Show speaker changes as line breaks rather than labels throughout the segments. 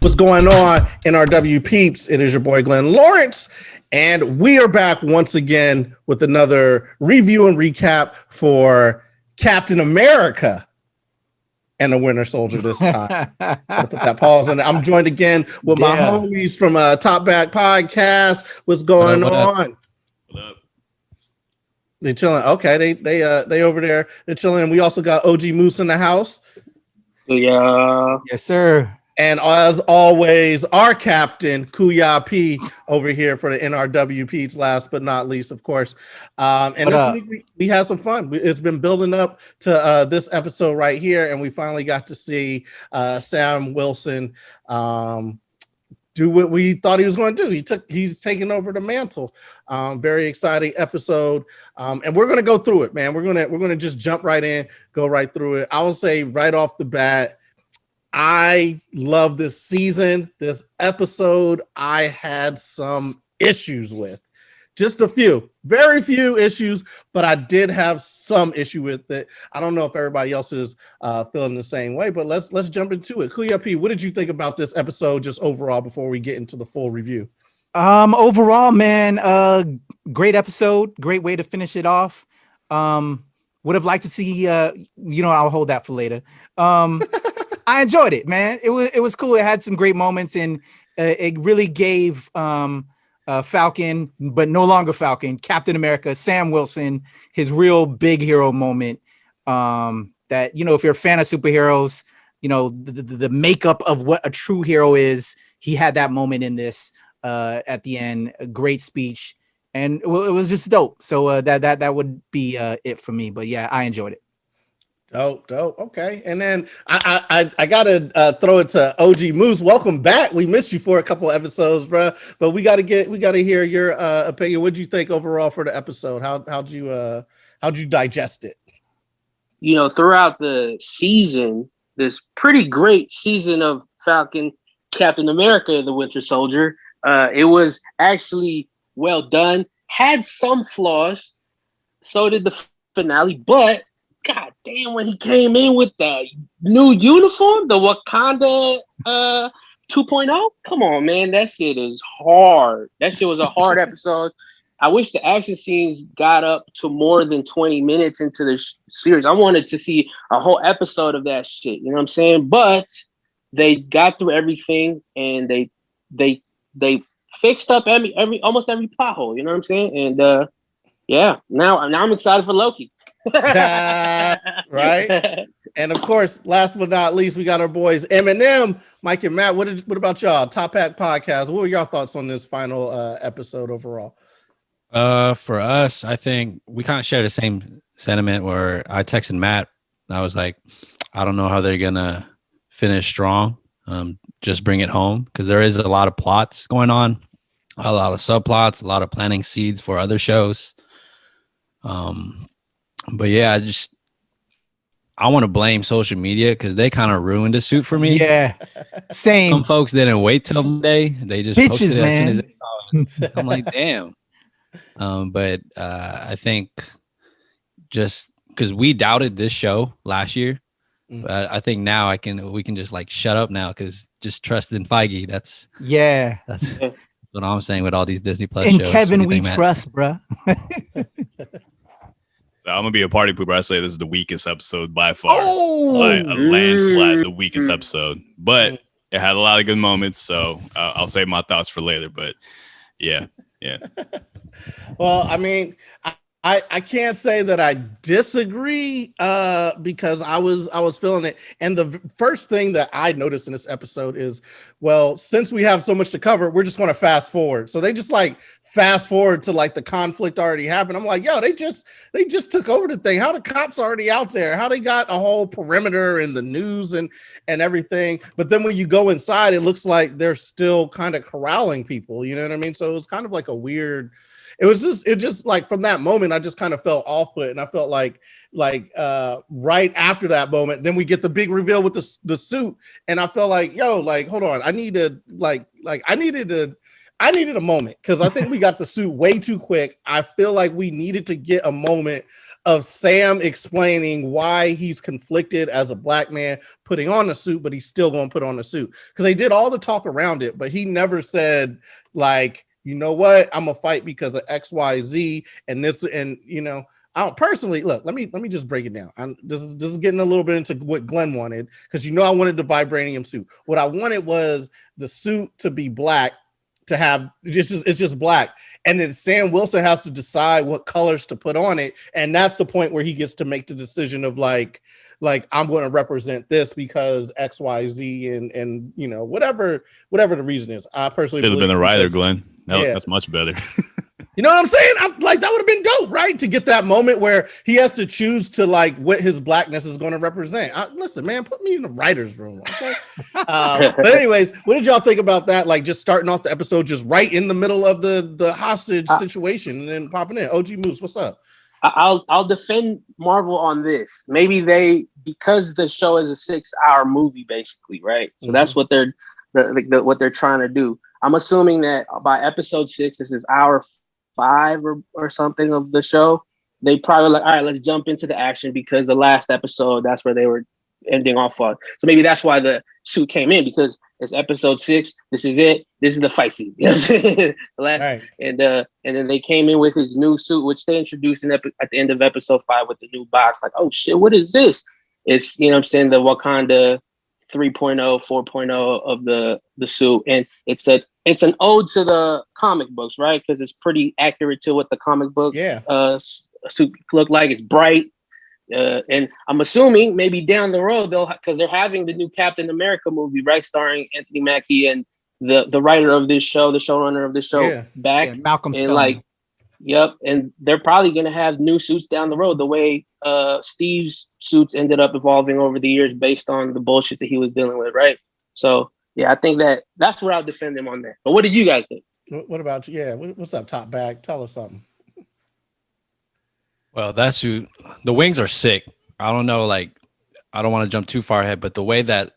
What's going on, NRW peeps? It is your boy Glenn Lawrence, and we are back once again with another review and recap for Captain America and the Winter Soldier this time. I'll put that pause on it. I'm joined again with my homies from Top Back Podcast. What's going on?
What up?
They chilling. Okay, they over there. They're chilling. We also got OG Moose in the house.
Yeah.
Yes, sir.
And as always, our captain, Kuya P, over here for the NRWPs, last but not least, of course. And this week we had some fun. It's been building up to this episode right here, and we finally got to see Sam Wilson do what we thought he was going to do. He's taking over the mantle. Very exciting episode, and we're going to go through it, man. We're gonna just jump right in, go right through it. I will say right off the bat, I love this season. This episode, I had some issues with. Just a few, very few issues, but I did have some issue with it. I don't know if everybody else is feeling the same way, but let's jump into it. Kuya P, what did you think about this episode just overall before we get into the full review?
Overall, man, great episode. Great way to finish it off. Would have liked to see, I'll hold that for later. I enjoyed it, man. It was cool. It had some great moments, and it really gave Falcon, but no longer Falcon, Captain America, Sam Wilson, his real big hero moment. That, if you're a fan of superheroes, the makeup of what a true hero is, he had that moment in this at the end. A great speech, and it was just dope. So that would be it for me. But yeah, I enjoyed it.
Dope. Okay, and then I gotta throw it to OG Moose. Welcome back. We missed you for a couple of episodes, bro. But we gotta hear your opinion. What do you think overall for the episode? How'd you digest it?
Throughout the season, this pretty great season of Falcon, Captain America, the Winter Soldier. It was actually well done. Had some flaws. So did the finale, but God damn, when he came in with the new uniform, the Wakanda 2.0, come on, man. That shit is hard. That shit was a hard episode. I wish the action scenes got up to more than 20 minutes into the series. I wanted to see a whole episode of that shit. You know what I'm saying? But they got through everything, and they fixed up almost every pothole. You know what I'm saying? And now I'm excited for Loki.
Right. And of course, last but not least, we got our boys Eminem, Mike and Matt. What about y'all? Top Pack Podcast. What were your thoughts on this final episode overall?
For us, I think we kind of share the same sentiment where I texted Matt. I was like, I don't know how they're gonna finish strong. Just bring it home, because there is a lot of plots going on, a lot of subplots, a lot of planting seeds for other shows. But yeah, I want to blame social media, because they kind of ruined the suit for me.
Yeah, same.
Some folks didn't wait till Monday; they just posted it as soon as they saw it. I'm like, damn. But I think just because we doubted this show last year, I think now we can just like shut up now, because just trust in Feige. That's what I'm saying with all these Disney Plus
and
shows.
Kevin, we trust, bro.
So I'm gonna be a party pooper. I say this is the weakest episode by far, by a landslide, the weakest episode. But it had a lot of good moments, so I'll save my thoughts for later. But yeah.
Well, I mean, I can't say that I disagree because I was feeling it. And the first thing that I noticed in this episode is, well, since we have so much to cover, we're just going to fast forward. So they just like fast forward to like the conflict already happened. I'm like, yo, they just took over the thing. How the cops already out there? How they got a whole perimeter and the news and everything. But then when you go inside, it looks like they're still kind of corralling people. You know what I mean? So it was kind of like a weird. It just like from that moment, I just kind of felt off put, and I felt like right after that moment, then we get the big reveal with the suit, and I felt like, yo, like hold on, I needed a moment, because I think we got the suit way too quick. I feel like we needed to get a moment of Sam explaining why he's conflicted as a black man putting on the suit, but he's still going to put on the suit, because they did all the talk around it, but he never said like, you know what, I'm gonna fight because of XYZ and this, and you know, I don't personally look. Let me just break it down. This is getting a little bit into what Glenn wanted, because you know I wanted the vibranium suit. What I wanted was the suit to be black, to have it's just black, and then Sam Wilson has to decide what colors to put on it, and that's the point where he gets to make the decision of like I'm going to represent this because XYZ and you know whatever the reason is. I personally
should have been a writer, Glenn. That's much better.
You know what I'm saying? I'm like, that would have been dope, right? To get that moment where he has to choose to like what his blackness is going to represent. Listen, man, put me in the writer's room. Okay. But anyways, what did y'all think about that? Like just starting off the episode, just right in the middle of the hostage situation and then popping in. OG Moose, what's up?
I'll defend Marvel on this. Maybe because the show is a 6-hour movie, basically, right? So that's what they're what they're trying to do. I'm assuming that by episode 6, this is hour 5 or something of the show. They probably like, all right, let's jump into the action, because the last episode, that's where they were ending off on. So maybe that's why the suit came in, because it's episode 6. This is it. This is the fight scene. You know what I'm saying? Right. And then they came in with his new suit, which they introduced at the end of episode 5 with the new box. Like, oh shit, what is this? It's, you know what I'm saying, the Wakanda 3.0, 4.0 of the suit, and it's an ode to the comic books, right? Because it's pretty accurate to what the comic book suit look like. It's bright, and I'm assuming maybe down the road because they're having the new Captain America movie, right, starring Anthony Mackie and the writer of this show, the showrunner of this show, back,
Malcolm
and
Spellman.
and they're probably gonna have new suits down the road, the way Steve's suits ended up evolving over the years based on the bullshit that he was dealing with, right? So yeah, I think that's where I'll defend him on that. But what did you guys think?
What about you? Yeah, what's up, Top Bag? Tell us something.
Well, that suit, the wings are sick. I don't know, like, I don't want to jump too far ahead, but the way that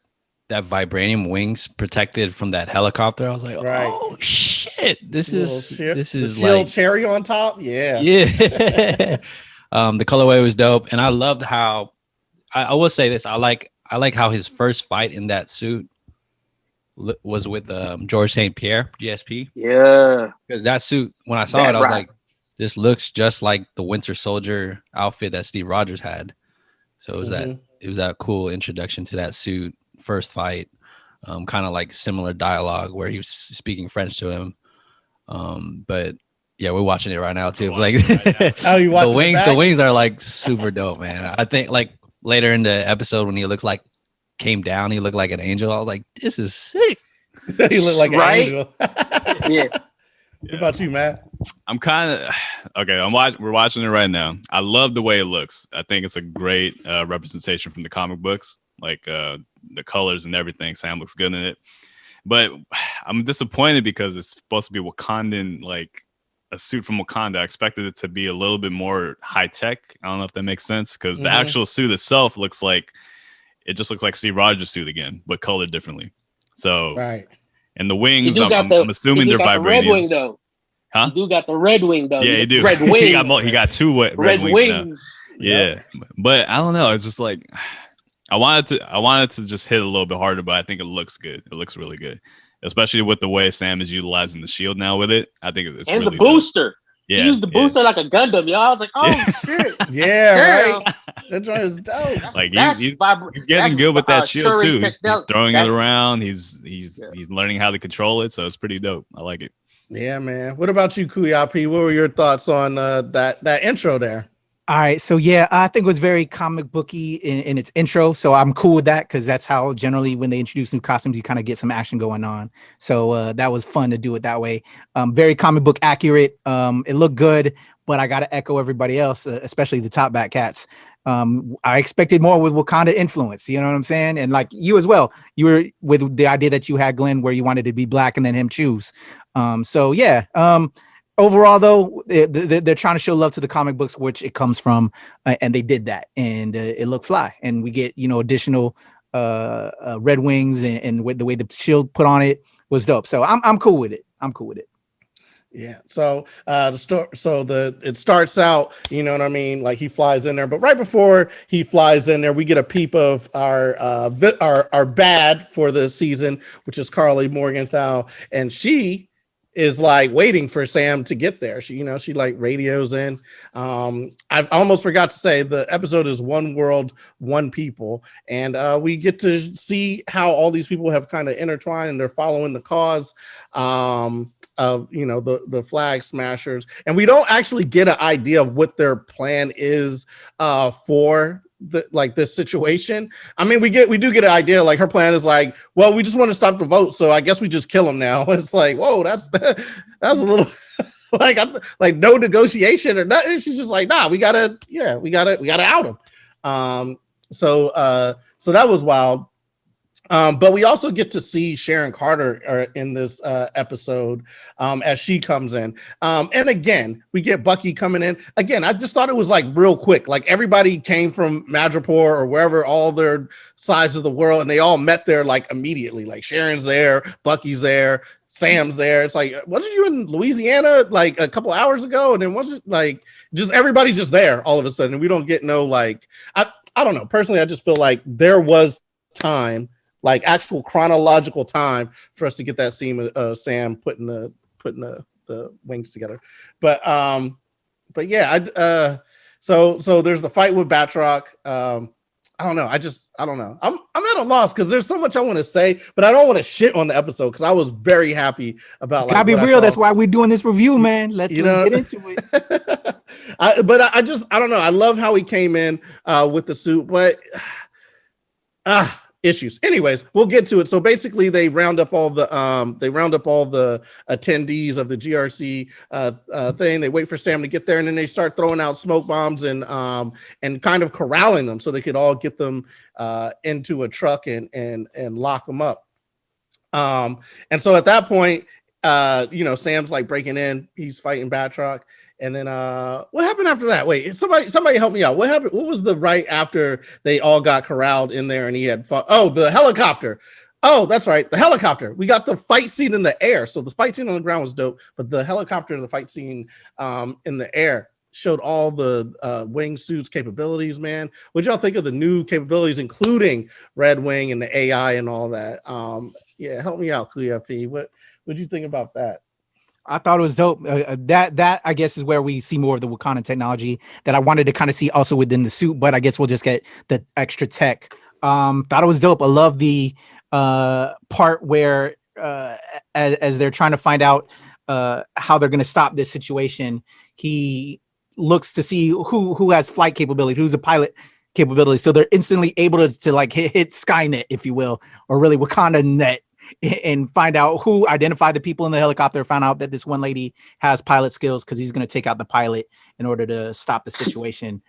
vibranium wings protected from that helicopter, I was like, oh shit, this is
the shield
like
cherry on top. Yeah.
The colorway was dope, and I loved how I will say this. I like how his first fight in that suit was with George St. Pierre, GSP.
Yeah,
because that suit, when I saw it, I was like, this looks just like the Winter Soldier outfit that Steve Rogers had. So it was that cool introduction to that suit. First fight, kind of like similar dialogue where he was speaking French to him. But yeah, we're watching it right now too. Like,
you watching
the wings are like super dope, man. I think like later in the episode when he looks like came down, he looked like an angel. I was like, this is sick.
He looked like an angel.
Yeah.
What about you, Matt?
I'm kind of okay. We're watching it right now. I love the way it looks. I think it's a great representation from the comic books, like the colors and everything. Sam looks good in it, but I'm disappointed because it's supposed to be Wakandan, like a suit from Wakanda. I expected it to be a little bit more high tech. I don't know if that makes sense, because the actual suit itself looks like Steve Rogers' suit again, but colored differently. So and the wings, I'm assuming they're vibranium.
Red wing though.
Huh?
You do got the red wing though.
Yeah, you do.
Red wing.
he got two red wings. Yeah, but I don't know. It's just like I wanted to just hit a little bit harder, but I think it looks good. It looks really good, especially with the way Sam is utilizing the shield now with it. I think it's
and
really
the booster.
Yeah,
he used the booster like a Gundam, y'all. I was like, oh shit.
Right. That joint is dope.
Like he's getting good with that shield too. He's throwing it around. He's learning how to control it. So it's pretty dope. I like it.
Yeah, man. What about you, Kuyapi? What were your thoughts on that intro there?
All right, so yeah, I think it was very comic booky in its intro, so I'm cool with that because that's how generally when they introduce new costumes, you kind of get some action going on. So that was fun to do it that way. Very comic book accurate. It looked good, but I got to echo everybody else, especially the top back cats. I expected more with Wakanda influence, you know what I'm saying? And like you as well, you were with the idea that you had, Glenn, where you wanted to be black and then him choose. So yeah. Overall, though, they're trying to show love to the comic books, which it comes from, and they did that, and it looked fly. And we get, additional red wings, and with the way the shield put on it was dope. So I'm cool with it.
Yeah. So it starts out, you know what I mean? Like he flies in there, but right before he flies in there, we get a peep of our bad for the season, which is Carly Morgenthau, and she is like waiting for Sam to get there. She like radios in. I almost forgot to say the episode is One World, One People, and we get to see how all these people have kind of intertwined and they're following the cause. Of the flag smashers, and we don't actually get an idea of what their plan is for this situation. I mean, we do get an idea, like her plan is like, well, we just want to stop the vote, so I guess we just kill them now. It's like, whoa, that's a little like no negotiation or nothing. She's just like, nah, we gotta out them. So that was wild. But we also get to see Sharon Carter in this episode as she comes in. And again, we get Bucky coming in. Again, I just thought it was like real quick. Like everybody came from Madripoor or wherever, all their sides of the world, and they all met there like immediately. Like Sharon's there, Bucky's there, Sam's there. It's like, wasn't you in Louisiana like a couple hours ago? And then was it like just everybody's just there all of a sudden? And we don't get no like, I don't know. Personally, I just feel like there was time, like actual chronological time for us to get that scene of Sam putting the wings together. But yeah, so there's the fight with Batroc. I don't know. I don't know. I'm at a loss because there's so much I want to say, but I don't want to shit on the episode because I was very happy about.
Gotta be real. That's why we're doing this review, man. Let's get into it.
I don't know. I love how he came in with the suit, but issues. Anyways, we'll get to it. So basically, they round up all the attendees of the GRC thing. They wait for Sam to get there, and then they start throwing out smoke bombs and kind of corralling them so they could all get them into a truck and lock them up. And so at that point, Sam's like breaking in. He's fighting Batroc. And then what happened after that? Wait, somebody help me out. What happened? What was the right after they all got corralled in there and he had fought? Oh, the helicopter. Oh, that's right. The helicopter. We got the fight scene in the air. So the fight scene on the ground was dope, but the helicopter, the fight scene in the air showed all the wingsuits capabilities, man. What'd y'all think of the new capabilities, including Red Wing and the AI and all that? Yeah, help me out, Kuya P. What'd you think about that?
I thought it was dope. That I guess is where we see more of the Wakandan technology that I wanted to kind of see also within the suit, but I guess we'll just get the extra tech. Thought it was dope. I love the part where as they're trying to find out how they're going to stop this situation, he looks to see who has flight capability, who's a pilot capability. So they're instantly able to like hit Skynet, if you will, or really Wakanda net, and find out who identified the people in the helicopter, found out that this one lady has pilot skills because he's going to take out the pilot in order to stop the situation.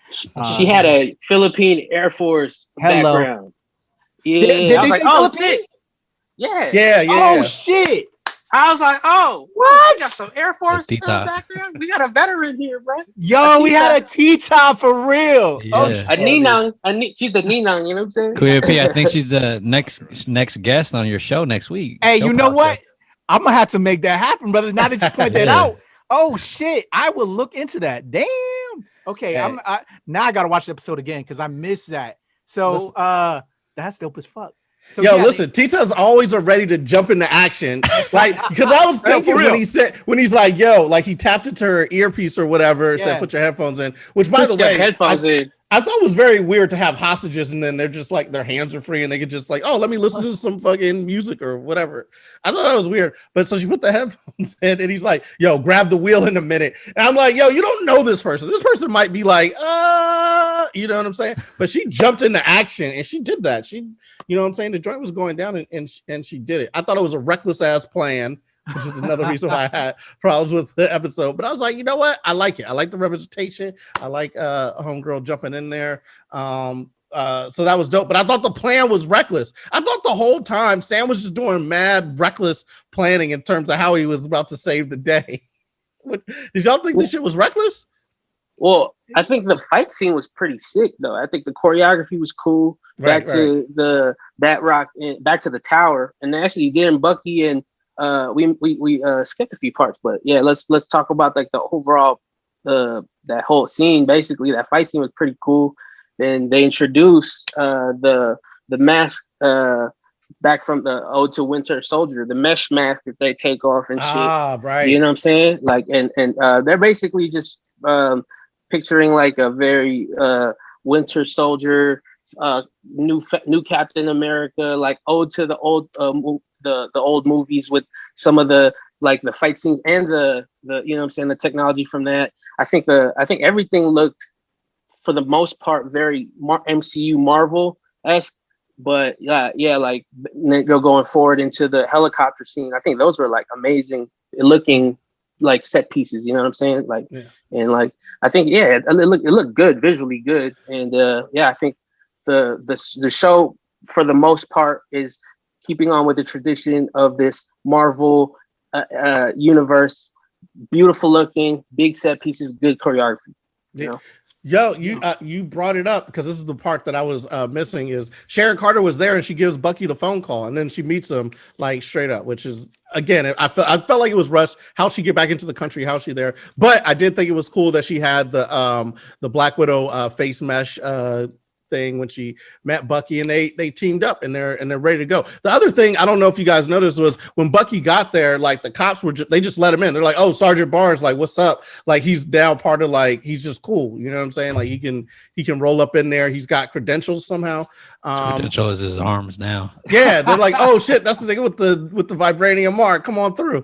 She had a Philippine Air Force background. Yeah.
Did
I was like, oh, shit.
Yeah.
Oh, shit.
I was like, oh,
what?
We got some Air Force background. We got a veteran here, bro.
Yo, we had a T-top for real.
Yeah.
Oh,
a Ninang. She's the Ninang, you know what I'm saying?
Kuya P, I think she's the next guest on your show next week.
Hey,
show
you know
process.
what? I'm going to have to make that happen, brother. Now that you point that out. Oh, shit. I will look into that. Damn. Okay, now I got to watch the episode again because I missed that. So that's dope as fuck. So,
listen, Tita's always ready to jump into action. Like, because I was thinking when he's like, yo, like he tapped into her earpiece or whatever, said, put your headphones in, which by the way, I thought it was very weird to have hostages and then they're just like, their hands are free and they could just like, oh, let me listen to some fucking music or whatever. I thought that was weird. But so she put the headphones in and he's like, yo, grab the wheel in a minute. And I'm like, yo, you don't know this person. This person might be like, you know what I'm saying? But she jumped into action and she did that. She, you know what I'm saying? The joint was going down and she did it. I thought it was a reckless ass plan, which is another reason why I had problems with the episode. But I was like, you know what? I like it. I like the representation. I like homegirl jumping in there. So that was dope. But I thought the plan was reckless. I thought the whole time Sam was just doing mad reckless planning in terms of how he was about to save the day. Did y'all think this shit was reckless?
Well, I think the fight scene was pretty sick, though. I think the choreography was cool. Back to the Batroc and back to the tower, and actually then Bucky and we skipped a few parts, but yeah, let's talk about like the overall that whole scene. Basically, that fight scene was pretty cool. Then they introduced the mask back from the Ode to Winter Soldier, the mesh mask that they take off and shit.
Right.
You know what I'm saying? Like, and they're basically just picturing like a very Winter Soldier, new Captain America, like ode to the old the old movies with some of the like the fight scenes and the you know what I'm saying, the technology from that. I think everything looked for the most part very MCU Marvel-esque. But yeah, like going forward into the helicopter scene, I think those were like amazing looking like set pieces. You know what I'm saying? Like, yeah. And like I think it looked good, visually good, and I think the show for the most part is keeping on with the tradition of this Marvel universe. Beautiful looking, big set pieces, good choreography. You know?
Yo, you brought it up because this is the part that I was missing. Is Sharon Carter was there and she gives Bucky the phone call and then she meets him like straight up, which is again I felt like it was rushed. How'd she get back into the country? How's she there? But I did think it was cool that she had the Black Widow face mesh thing when she met Bucky and they teamed up and they're ready to go. The other thing I don't know if you guys noticed was when Bucky got there, like the cops they just let him in. They're like, oh, Sergeant Barnes, like what's up? Like he's now part of like he's just cool. You know what I'm saying? Like he can roll up in there. He's got credentials somehow.
Credential is his arms now.
Yeah, they're like, oh shit, that's the thing with the vibranium mark. Come on through.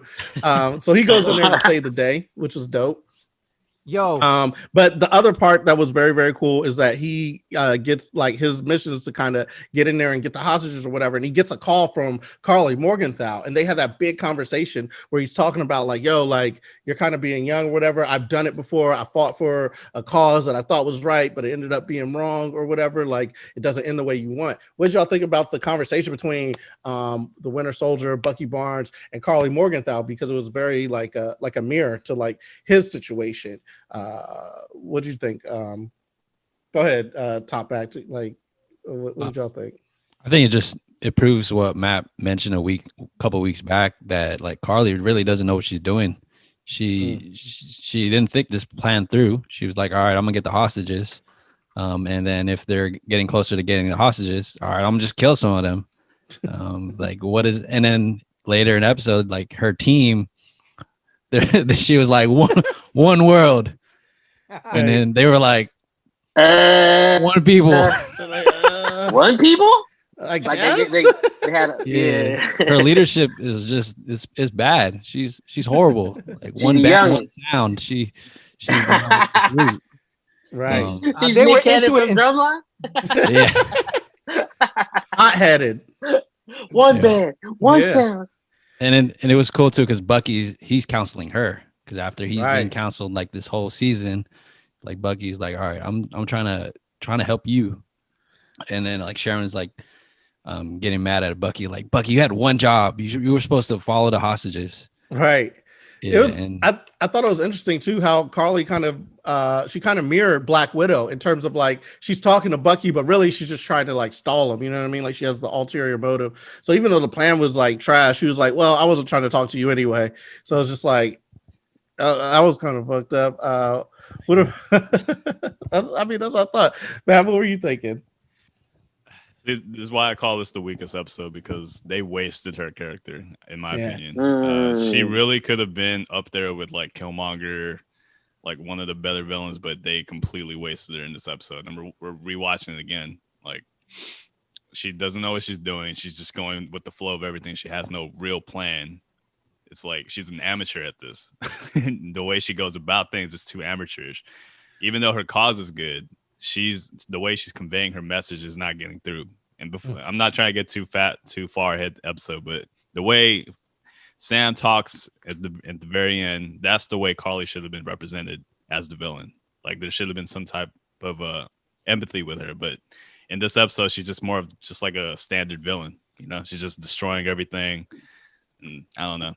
So he goes in there to save the day, which was dope.
Yo,
but the other part that was very, very cool is that he gets like his mission is to kind of get in there and get the hostages or whatever. And he gets a call from Carly Morgenthau and they have that big conversation where he's talking about like, yo, like you're kind of being young or whatever. I've done it before. I fought for a cause that I thought was right, but it ended up being wrong or whatever. Like it doesn't end the way you want. What did y'all think about the conversation between the Winter Soldier, Bucky Barnes, and Carly Morgenthau? Because it was very like a mirror to like his situation. What do you think? Go ahead, Top Act. Like, what did y'all think?
I think it proves what Matt mentioned a couple weeks back, that like Carly really doesn't know what she's doing. She didn't think this plan through. She was like, all right, I'm gonna get the hostages, and then if they're getting closer to getting the hostages, all right, I'm gonna just kill some of them. Like what is? And then later in the episode, like her team, she was like one world. And then they were like, one people.
One people?
I guess.
They had
Her leadership is just it's bad. She's horrible. Like one bad, one sound. She's
right.
She's they were into it. Drumline?
Yeah. Hot-headed.
One band, one sound.
And it was cool too because he's counseling her. Because after he's been counseled like this whole season, like Bucky's like, all right, I'm trying to help you. And then like Sharon's like getting mad at Bucky, like, Bucky, you had one job. You were supposed to follow the hostages.
Right.
Yeah,
it was I thought it was interesting too how Carly kind of she kind of mirrored Black Widow in terms of like she's talking to Bucky, but really she's just trying to like stall him. You know what I mean? Like she has the ulterior motive. So even though the plan was like trash, she was like, well, I wasn't trying to talk to you anyway. So it's just like I was kind of fucked up. That's what I thought. Man, what were you thinking?
This is why I call this the weakest episode, because they wasted her character, in my opinion. She really could have been up there with like Killmonger, like one of the better villains, but they completely wasted her in this episode. And we're rewatching it again. Like she doesn't know what she's doing. She's just going with the flow of everything. She has no real plan. It's like she's an amateur at this. The way she goes about things is too amateurish. Even though her cause is good, the way she's conveying her message is not getting through. And before, I'm not trying to get too far ahead the episode, but the way Sam talks at the very end, that's the way Carly should have been represented as the villain. Like there should have been some type of empathy with her. But in this episode, she's just more of just like a standard villain. You know, she's just destroying everything. And I don't know.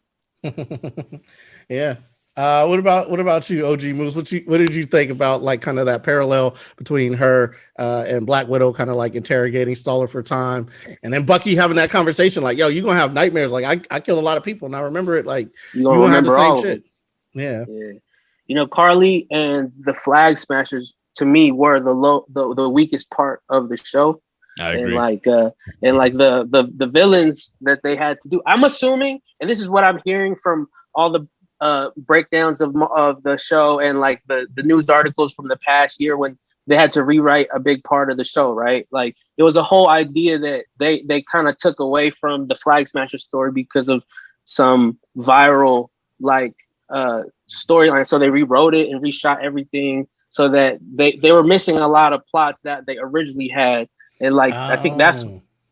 Yeah. What about you, OG Moose? What did you think about like kind of that parallel between her and Black Widow, kind of like interrogating Staller for time, and then Bucky having that conversation like, "Yo, you gonna have nightmares? Like I killed a lot of people, and I remember it. Like
you gonna have the same shit."
Yeah.
You know, Carly and the Flag Smashers to me were the weakest part of the show.
I agree.
And like the villains that they had to do. I'm assuming, and this is what I'm hearing from all the breakdowns of the show and like the news articles from the past year when they had to rewrite a big part of the show, right? Like it was a whole idea that they kind of took away from the Flag Smasher story because of some viral like storyline. So they rewrote it and reshot everything so that they were missing a lot of plots that they originally had. And like I think that's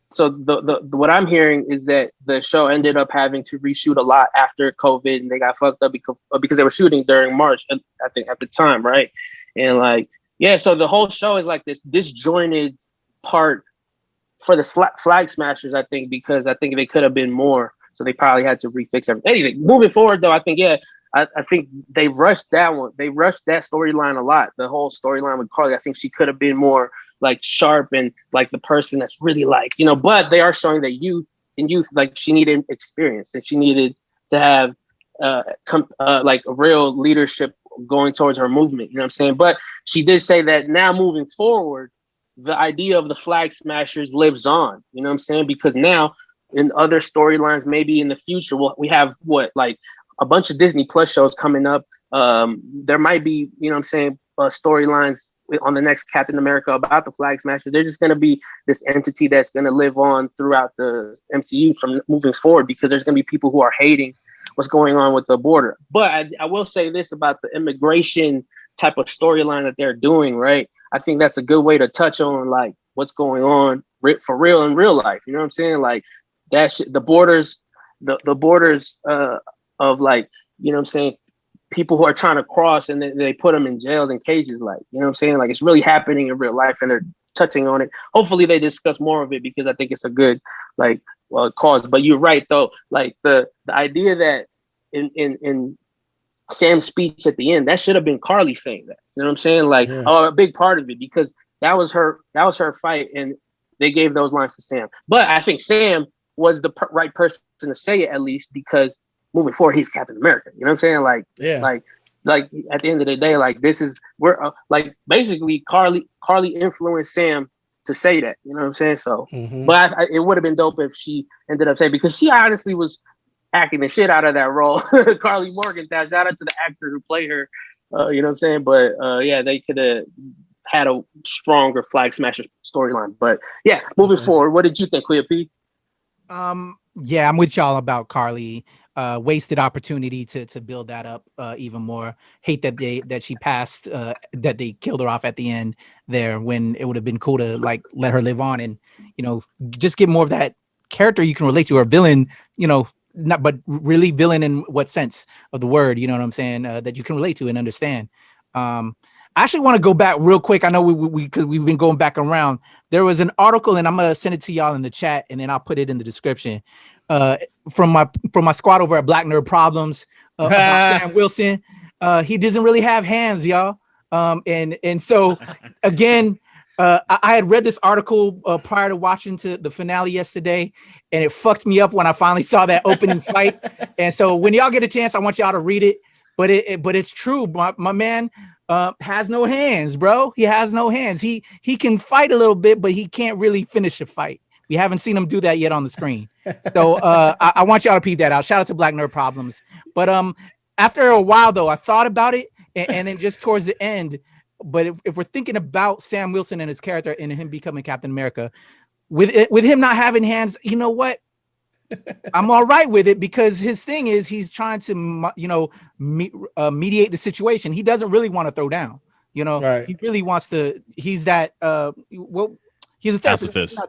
so the what I'm hearing is that the show ended up having to reshoot a lot after COVID, and they got fucked up because they were shooting during March, I think at the time, right? And like so the whole show is like this disjointed part for the Flag Smashers, I think, because I think they could have been more, so they probably had to refix everything. Anyway, moving forward though, I think I think they rushed that one. They rushed that storyline a lot. The whole storyline with Carly, I think she could have been more like sharp and like the person that's really like, but they are showing that youth, like she needed experience and she needed to have like a real leadership going towards her movement. You know what I'm saying? But she did say that now moving forward, the idea of the Flag Smashers lives on. You know what I'm saying? Because now in other storylines, maybe in the future, we have like a bunch of Disney Plus shows coming up. There might be, storylines on the next Captain America about the Flag Smashers. They're just going to be this entity that's going to live on throughout the MCU from moving forward, because there's going to be people who are hating what's going on with the border. But I will say this about the immigration type of storyline that they're doing, right? I think that's a good way to touch on like what's going on for real in real life. You know what I'm saying? Like that shit, the borders of like, you know what I'm saying, people who are trying to cross and they put them in jails and cages, like, you know what I'm saying? Like it's really happening in real life and they're touching on it. Hopefully they discuss more of it because I think it's a good like cause. But you're right though, like the idea that in Sam's speech at the end, that should have been Carly saying that. You know what I'm saying? Like a big part of it, because that was her fight and they gave those lines to Sam. But I think Sam was the right person to say it, at least, because moving forward, he's Captain America. You know what I'm saying? Like at the end of the day, like we're like basically Carly influenced Sam to say that. You know what I'm saying? So, but it would have been dope if she ended up saying, because she honestly was acting the shit out of that role. Carly Morgenthau, shout out to the actor who played her. You know what I'm saying? But they could have had a stronger Flag Smasher storyline. But yeah, moving forward, what did you think, Kuya P?
Yeah, I'm with y'all about Carly. Wasted opportunity to build that up even more. Hate that she passed, that they killed her off at the end there, when it would have been cool to like let her live on and just get more of that character you can relate to, or villain, not but really villain in what sense of the word, you know what I'm saying, that you can relate to and understand. I actually want to go back real quick. I know we've been going back around. There was an article, and I'm gonna send it to y'all in the chat, and then I'll put it in the description. From my squad over at Black Nerd Problems, about Sam Wilson. He doesn't really have hands, y'all. And so again, I had read this article prior to watching the finale yesterday, and it fucked me up when I finally saw that opening fight. And so when y'all get a chance, I want y'all to read it. But it's true. My man has no hands, bro. He has no hands. He can fight a little bit, but he can't really finish a fight. We haven't seen him do that yet on the screen. So I want y'all to peep that out. Shout out to Black Nerd Problems. But after a while, though, I thought about it, and then just towards the end. But if we're thinking about Sam Wilson and his character and him becoming Captain America, with him not having hands, you know what? I'm all right with it, because his thing is he's trying to, mediate the situation. He doesn't really want to throw down. Right. He really wants to. He's that. He's a
pacifist.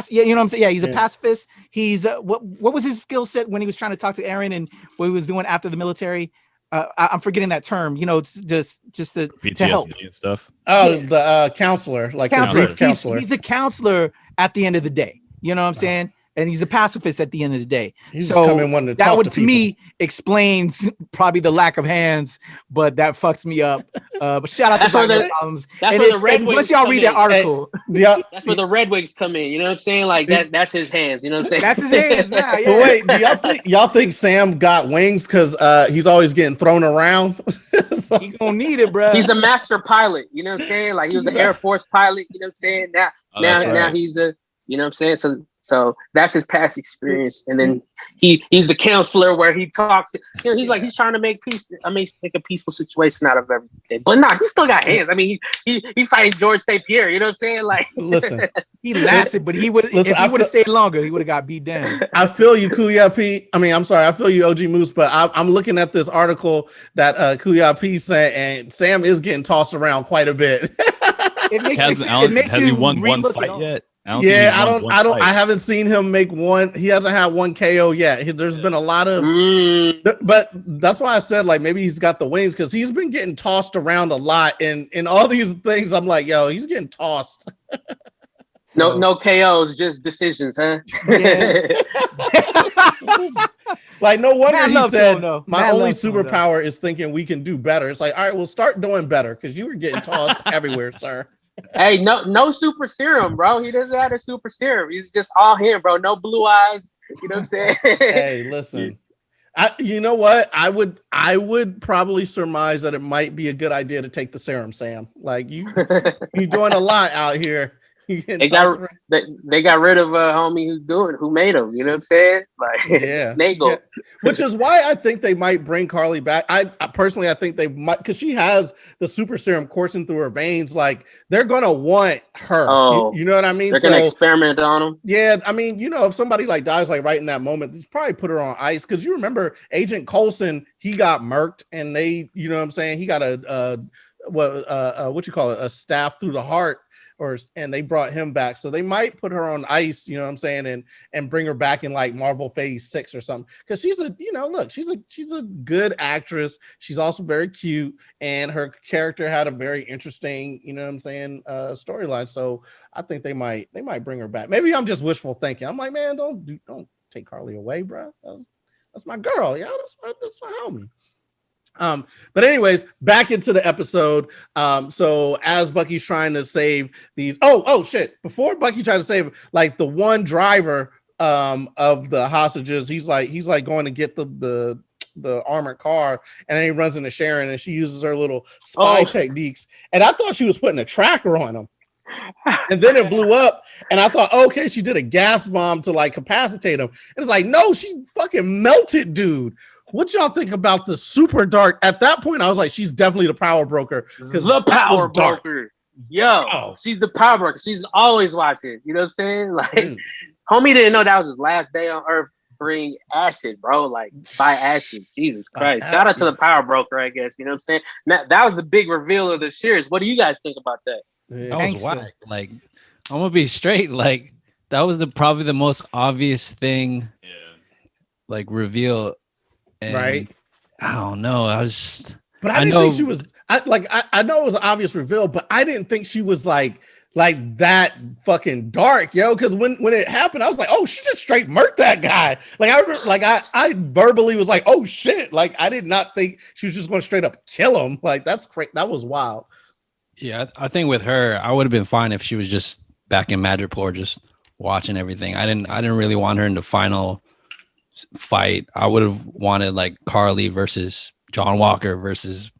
You know what I'm saying? Yeah, he's a pacifist. He's what was his skill set when he was trying to talk to Aaron and what he was doing after the military? I'm forgetting that term. It's just to help
and stuff.
Oh, the counselor, like counselor.
He's a counselor at the end of the day. You know what I'm saying? and he's a pacifist at the end of the day.
He's
so
coming wanting to
that
talk
would
to
me explains probably the lack of hands, but that fucks me up. But shout out to the problems.
That's where the Red Wings.
Once y'all read that article,
that's where the Red Wings come in. You know what I'm saying? Like that's his hands. You know what I'm saying?
That's his hands now. Yeah.
But wait, do y'all think Sam got wings because he's always getting thrown around?
So, he gonna need it, bro.
He's a master pilot. You know what I'm saying? Like he was an Air Force pilot. You know what I'm saying? Now he's a. You know what I'm saying? So that's his past experience, and then he's the counselor where he talks. You know, he's trying to make peace. Make a peaceful situation out of everything. But he still got hands. I mean, he fighting George St. Pierre. You know what I'm saying? Like,
listen,
he lasted, but he would if he would have stayed longer, he would have got beat down.
I feel you, Kuya P. I mean, I'm sorry, I feel you, OG Moose. But I'm looking at this article that Kuya P sent, and Sam is getting tossed around quite a bit.
Has he won one fight yet?
I haven't seen him make one. He hasn't had one KO yet. There's been a lot of, but that's why I said like maybe he's got the wings because he's been getting tossed around a lot in all these things. I'm like, yo, he's getting tossed.
No KOs, just decisions, huh?
Yes.
Like no wonder he said my only
superpower
is thinking we can do better. It's like, all right, we'll start doing better because you were getting tossed everywhere, sir.
Hey, no super serum, bro. He doesn't have a super serum. He's just all him, bro. No blue eyes. You know what I'm saying?
Hey, listen. You know what? I would probably surmise that it might be a good idea to take the serum, Sam. Like you're doing a lot out here. They got
rid of a homie who made him. You know what I'm saying? Like,
yeah,
Nagel.
Yeah. Which is why I think they might bring Carly back. I personally think they might because she has the super serum coursing through her veins. Like they're gonna want her.
Oh,
you know what I mean?
They're gonna experiment on them.
Yeah, I mean, if somebody like dies like right in that moment, just probably put her on ice because you remember Agent Coulson, he got murked, and they, you know what I'm saying, he got a staff through the heart. And they brought him back, so they might put her on ice, you know what I'm saying, and bring her back in like Marvel Phase 6 or something. Because she's she's a good actress. She's also very cute, and her character had a very interesting, you know what I'm saying, storyline. So I think they might bring her back. Maybe I'm just wishful thinking. I'm like, man, don't take Carly away, bro. That's my girl, yeah. That's my homie. But anyways, back into the episode. So as Bucky's trying to save these, shit! Before Bucky tried to save like the one driver of the hostages, he's like going to get the armored car, and then he runs into Sharon, and she uses her little spy techniques, and I thought she was putting a tracker on him. And then it blew up, and I thought, okay, she did a gas bomb to like capacitate him. And it's like, no, she fucking melted, dude. What y'all think about the super dark? At that point, I was like, she's definitely the power broker.
The power broker. Yo, she's the power broker. She's always watching. You know what I'm saying? Like, homie didn't know that was his last day on Earth. Bring acid, bro. Like, buy acid. Jesus Christ. Shout out to the power broker, I guess. You know what I'm saying? That was the big reveal of the series. What do you guys think about that?
That was whack. Like, I'm gonna be straight. Like, that was probably the most obvious thing. Yeah. Like, reveal. And
right.
I don't know. I
didn't think she was. I know it was an obvious reveal, but I didn't think she was like that fucking dark, yo. Because when it happened, I was like, oh, she just straight murked that guy. Like I remember, like I verbally was like, oh shit. Like I did not think she was just going to straight up kill him. Like that's crazy. That was wild.
Yeah, I think with her, I would have been fine if she was just back in Madripoor, just watching everything. I didn't really want her in the final fight. I would have wanted like Carly versus John Walker versus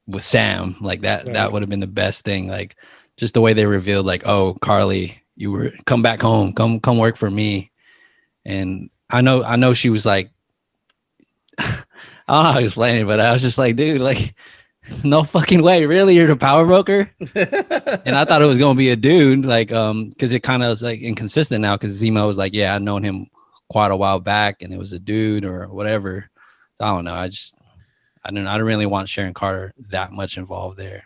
with Sam. Like that would have been the best thing. Like just the way they revealed, like, oh, Carly, you were come back home, come work for me. And I know she was like, I don't know how to explain it, but I was just like, dude, like, no fucking way, really? You're the power broker? And I thought it was gonna be a dude, like, because it kind of was like inconsistent now. Because Zemo was like, yeah, I'd known him quite a while back, and it was a dude or whatever. I don't know. I didn't really want Sharon Carter that much involved there.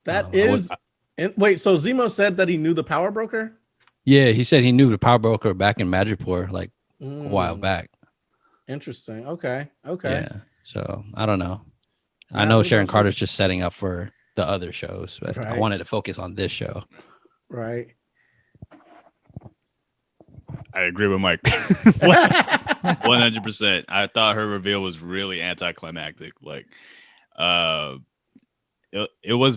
Wait, so Zemo said that he knew the power broker?
Yeah, he said he knew the power broker back in Madripoor, like a while back.
Interesting. Okay.
Yeah. So I don't know. I know Sharon Carter's just setting up for the other shows, but I wanted to focus on this show.
Right.
I agree with Mike. 100%. I thought her reveal was really anticlimactic. Like, it was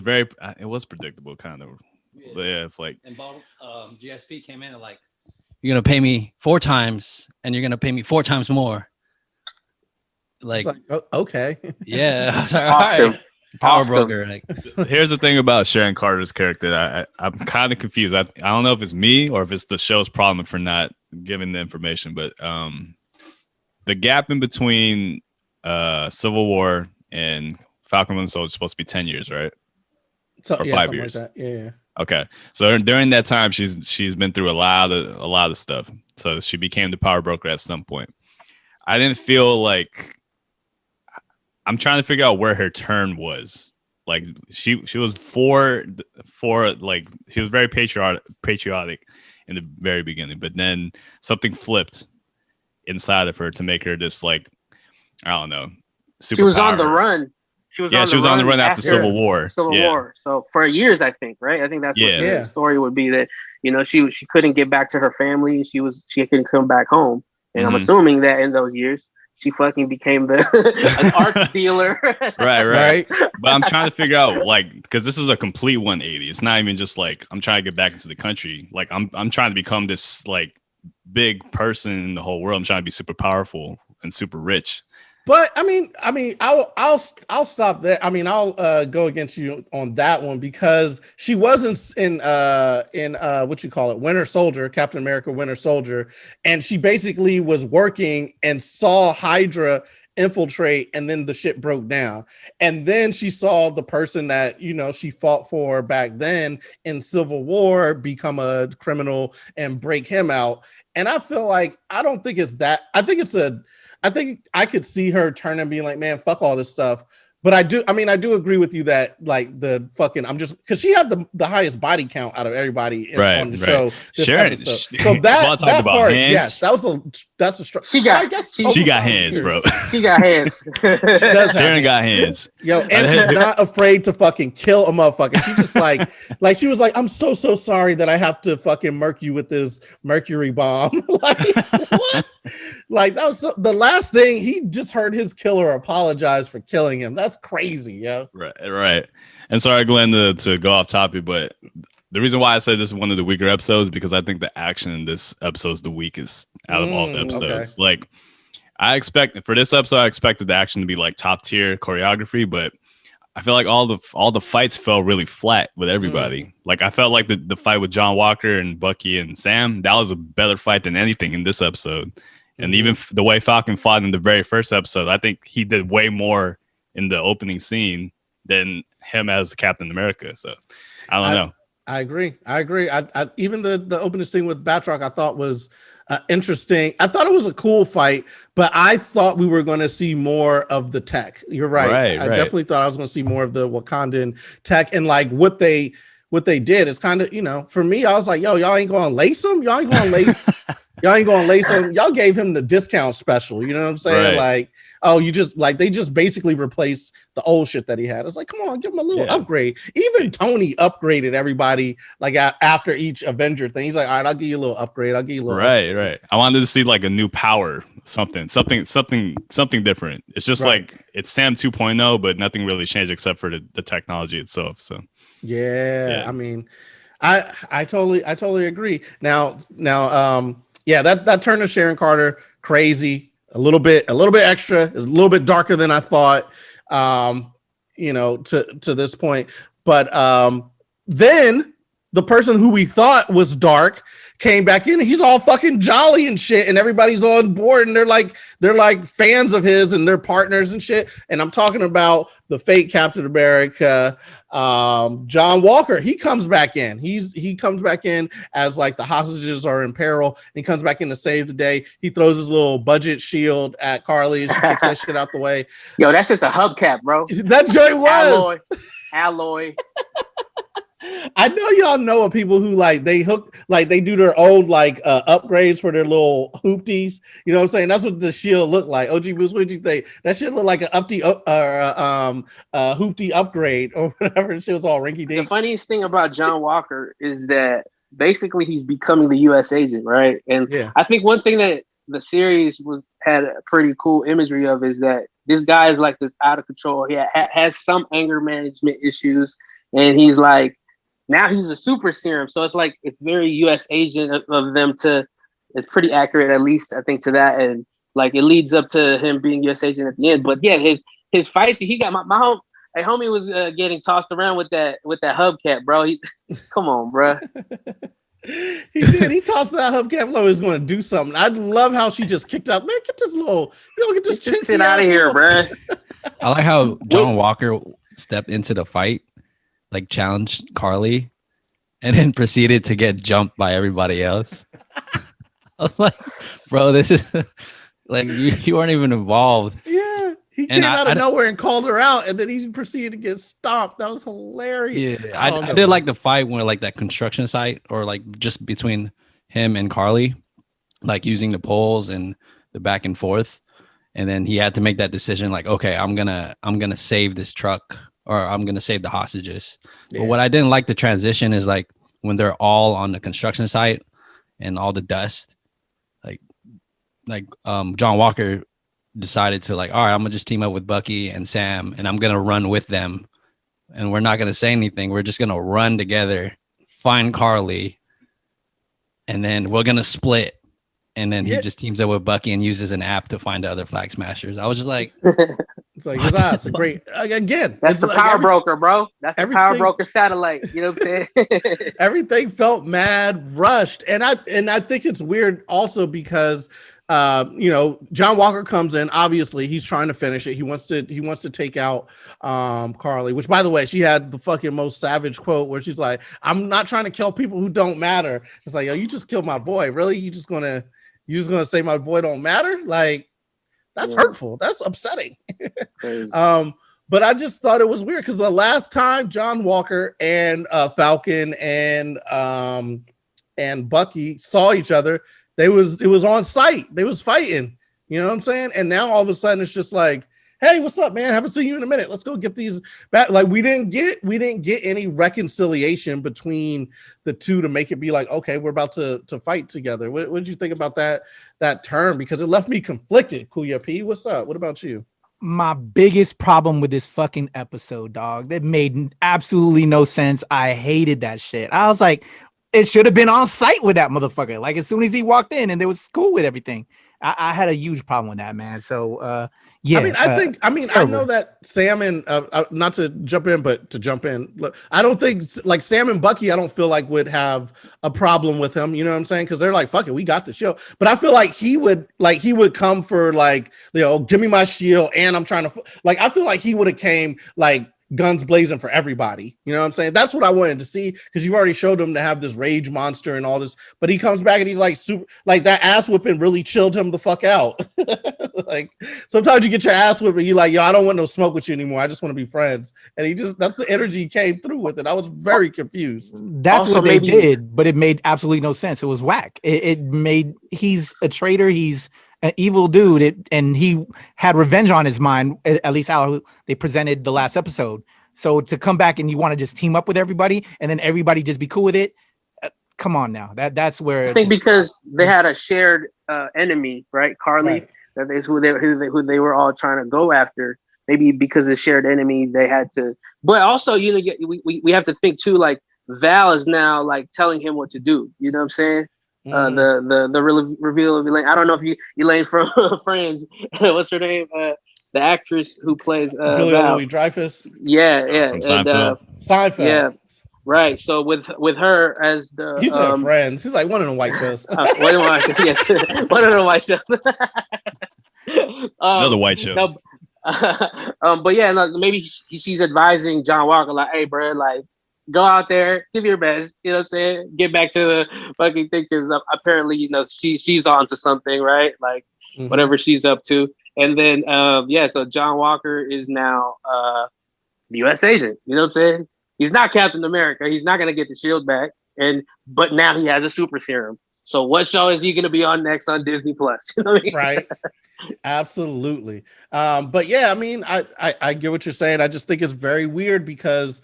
predictable, kind of. Yeah. But yeah, it's like.
And GSP came in and like, you're gonna pay me 4 times, and you're gonna pay me 4 times more. Like
oh, okay.
Yeah. All right. Power broker. Like.
Here's the thing about Sharon Carter's character. I'm kind of confused. I don't know if it's me or if it's the show's problem for not giving the information, but the gap in between Civil War and Falcon and Soldier is supposed to be 10 years, right?
So,
or 5 years.
Like that. Yeah.
Okay. So during that time, she's been through a lot of stuff. So she became the power broker at some point. I didn't feel like. I'm trying to figure out where her turn was. Like she was for like she was very patriotic in the very beginning, but then something flipped inside of her to make her this like I don't know.
She was on the run. She was on the run
after Civil War.
War. So for years, I think, right? I think that's what the story would be that she couldn't get back to her family. She couldn't come back home, and I'm assuming that in those years. She fucking became an art dealer.
Right. But I'm trying to figure out, like, because this is a complete 180. It's not even just like I'm trying to get back into the country. Like I'm trying to become this like big person in the whole world. I'm trying to be super powerful and super rich.
But I mean, I'll stop there. I mean, I'll go against you on that one because she wasn't in what you call it, Winter Soldier, Captain America, Winter Soldier, and she basically was working and saw Hydra infiltrate, and then the shit broke down, and then she saw the person that she fought for back then in Civil War become a criminal and break him out. And I feel like I don't think it's that. I think I could see her turn and being like, man, fuck all this stuff. But I do agree with you that like the fucking, because she had the highest body count out of everybody on the show.
Sharon,
so that part,
hands.
Yes, that's a struggle.
She got
hands, bro.
She got hands.
Sharon got hands.
Yo, and she's not afraid to fucking kill a motherfucker. She just like she was like, I'm so sorry that I have to fucking murk you with this mercury bomb. Like what? Like that was the last thing he just heard his killer apologize for killing him. That's crazy, yo.
Right. And sorry, Glenn, to go off topic, but the reason why I say this is one of the weaker episodes is because I think the action in this episode is the weakest out of all the episodes. Okay. Like I expected the action to be like top tier choreography, but I feel like all the fights fell really flat with everybody. Like I felt like the fight with John Walker and Bucky and Sam, that was a better fight than anything in this episode. And even the way Falcon fought in the very first episode, I think he did way more in the opening scene than him as Captain America. So I don't know.
I agree. I even the opening scene with Batroc I thought was interesting. I thought it was a cool fight, but I thought we were going to see more of the tech. You're right. I definitely thought I was going to see more of the Wakandan tech and like what they did. It's kind of, for me, I was like, yo, y'all ain't going to lace him. Y'all ain't going to lace him. Y'all gave him the discount special. You know what I'm saying? Right. Like, oh, you just like they just basically replaced the old shit that he had. It's like, come on, give him a little upgrade. Even Tony upgraded everybody like after each Avenger thing. He's like, all right, I'll give you a little upgrade. I'll give you a little upgrade.
Right. I wanted to see like a new power, something different. It's just like it's Sam 2.0, but nothing really changed except for the technology itself. So
yeah. I mean, I totally agree. Now, that turn of Sharon Carter, crazy. A little bit extra, is a little bit darker than I thought, to this point. But then the person who we thought was dark came back in. He's all fucking jolly and shit, and everybody's on board, and they're like fans of his and they're partners and shit. And I'm talking about the fake Captain America, John Walker. He comes back in. He comes back in as like the hostages are in peril, and he comes back in to save the day. He throws his little budget shield at Carly, and she kicks that shit out the way.
Yo, that's just a hubcap, bro.
That joint was
alloy.
I know y'all know of people who like they do their old like upgrades for their little hoopties. You know what I'm saying? That's what the shield looked like. OG Boost, what did you think? That shit looked like an hoopty upgrade or whatever. Shit was all rinky dink.
The funniest thing about John Walker is that basically he's becoming the U.S. agent, right? And I think one thing that the series had a pretty cool imagery of is that this guy is like this out of control. He has some anger management issues, and he's like now he's a super serum. So it's like it's very U.S. agent of them to. It's pretty accurate, at least I think, to that, and like it leads up to him being U.S. agent at the end. But yeah, his fights, he got my homie was getting tossed around with that hubcap, bro. Come on, bro.
He did. He tossed that hubcap like he was going to do something. I love how she just kicked out. Man, get this little, get this
shit out of here, bro.
I like how John Walker stepped into the fight, like challenged Carly, and then proceeded to get jumped by everybody else. I was like, bro, this is like you weren't even involved.
Yeah, he came out of nowhere and called her out, and then he proceeded to get stomped. That was hilarious.
Yeah, I did like the fight where like that construction site, or like just between him and Carly, like using the poles and the back and forth, and then he had to make that decision. Like, okay, I'm gonna save this truck, or I'm gonna save the hostages. Yeah. But what I didn't like the transition is like when they're all on the construction site and all the dust. John Walker decided to like, all right, I'm gonna just team up with Bucky and Sam, and I'm gonna run with them, and we're not gonna say anything. We're just gonna run together, find Carly, and then we're gonna split. And then he just teams up with Bucky and uses an app to find the other Flag Smashers. I was just like,
it's like it's a great again.
That's the power broker, bro. That's the power broker satellite. You know what I'm saying?
Everything felt mad rushed, and I think it's weird also because. John Walker comes in. Obviously, he's trying to finish it. He wants to take out Carly. Which, by the way, she had the fucking most savage quote where she's like, "I'm not trying to kill people who don't matter." It's like, yo, you just killed my boy. Really? You just gonna say my boy don't matter? Like, that's hurtful. That's upsetting. But I just thought it was weird because the last time John Walker and Falcon and Bucky saw each other. It was on site. They was fighting. You know what I'm saying? And now all of a sudden it's just like, hey, what's up, man? Haven't seen you in a minute. Let's go get these back. Like we didn't get any reconciliation between the two to make it be like, okay, we're about to fight together. What did you think about that term? Because it left me conflicted. Kuya P, what's up? What about you?
My biggest problem with this fucking episode, dog, that made absolutely no sense. I hated that shit. I was like, it should have been on site with that motherfucker. Like as soon as he walked in and they was cool with everything. I had a huge problem with that, man. So yeah.
I know that Sam and not to jump in, but to jump in. Look, I don't think like Sam and Bucky, I don't feel like would have a problem with him. You know what I'm saying? Because they're like, fuck it, we got the show. But I feel like he would come for like, give me my shield, and I'm trying to like. I feel like he would have came like guns blazing for everybody. You know what I'm saying? That's what I wanted to see, because you've already showed him to have this rage monster and all this, but he comes back and he's like super, like that ass whipping really chilled him the fuck out. Like sometimes you get your ass whipping, you like, yo, I don't want no smoke with you anymore. I just want to be friends. And that's the energy he came through with it. I was very confused.
That's also what they did, but it made absolutely no sense. It was whack. It made, he's a traitor. He's an evil dude, and he had revenge on his mind, at least how they presented the last episode. So to come back and you want to just team up with everybody and then everybody just be cool with it, come on now. That's where
I think because they had a shared enemy, right? Carly, right. That is who they were all trying to go after. Maybe because of the shared enemy, they had to. But also, we have to think too. Like Val is now like telling him what to do. You know what I'm saying? The reveal of Elaine. I don't know if Elaine from Friends. What's her name? The actress who plays
Julia Louis-Dreyfus.
Yeah.
From Seinfeld.
Seinfeld.
Yeah. Right. So with her as the
you said Friends. He's like one of the white shows.
One of the white shows. Yes, one of the white shows.
Another white show.
No, but yeah, like, maybe she's advising John Walker, like, hey, bro, like, go out there, give your best. You know what I'm saying? Get back to the fucking thing, because apparently, she's on to something, right? Like whatever she's up to. And then, so John Walker is now the U.S. agent. You know what I'm saying? He's not Captain America. He's not gonna get the shield back, but now he has a super serum. So what show is he gonna be on next on Disney Plus? You know what I mean?
Right. Absolutely. But yeah, I mean, I get what you're saying. I just think it's very weird because,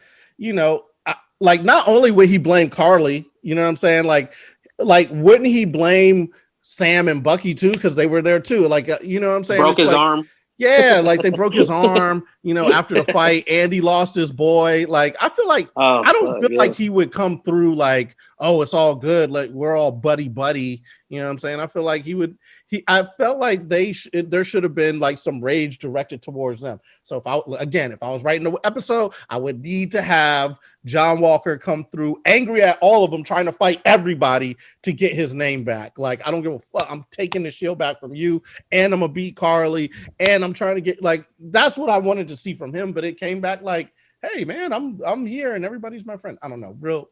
like not only would he blame Carly, you know what I'm saying? Like wouldn't he blame Sam and Bucky too? Because they were there too. Like, you know what I'm saying?
Broke his arm.
Yeah, like they broke his arm, you know, after the fight. Andy lost his boy. Like, I feel like I don't feel like he would come through like, oh, it's all good. Like, we're all buddy. You know what I'm saying? I feel like I felt like there should have been like some rage directed towards them. So if I was writing the episode, I would need to have John Walker come through angry at all of them, trying to fight everybody to get his name back. Like, I don't give a fuck. I'm taking the shield back from you, and I'm gonna beat Carly, and I'm trying to get like, that's what I wanted to see from him. But it came back like, hey man, I'm here and everybody's my friend. I don't know, real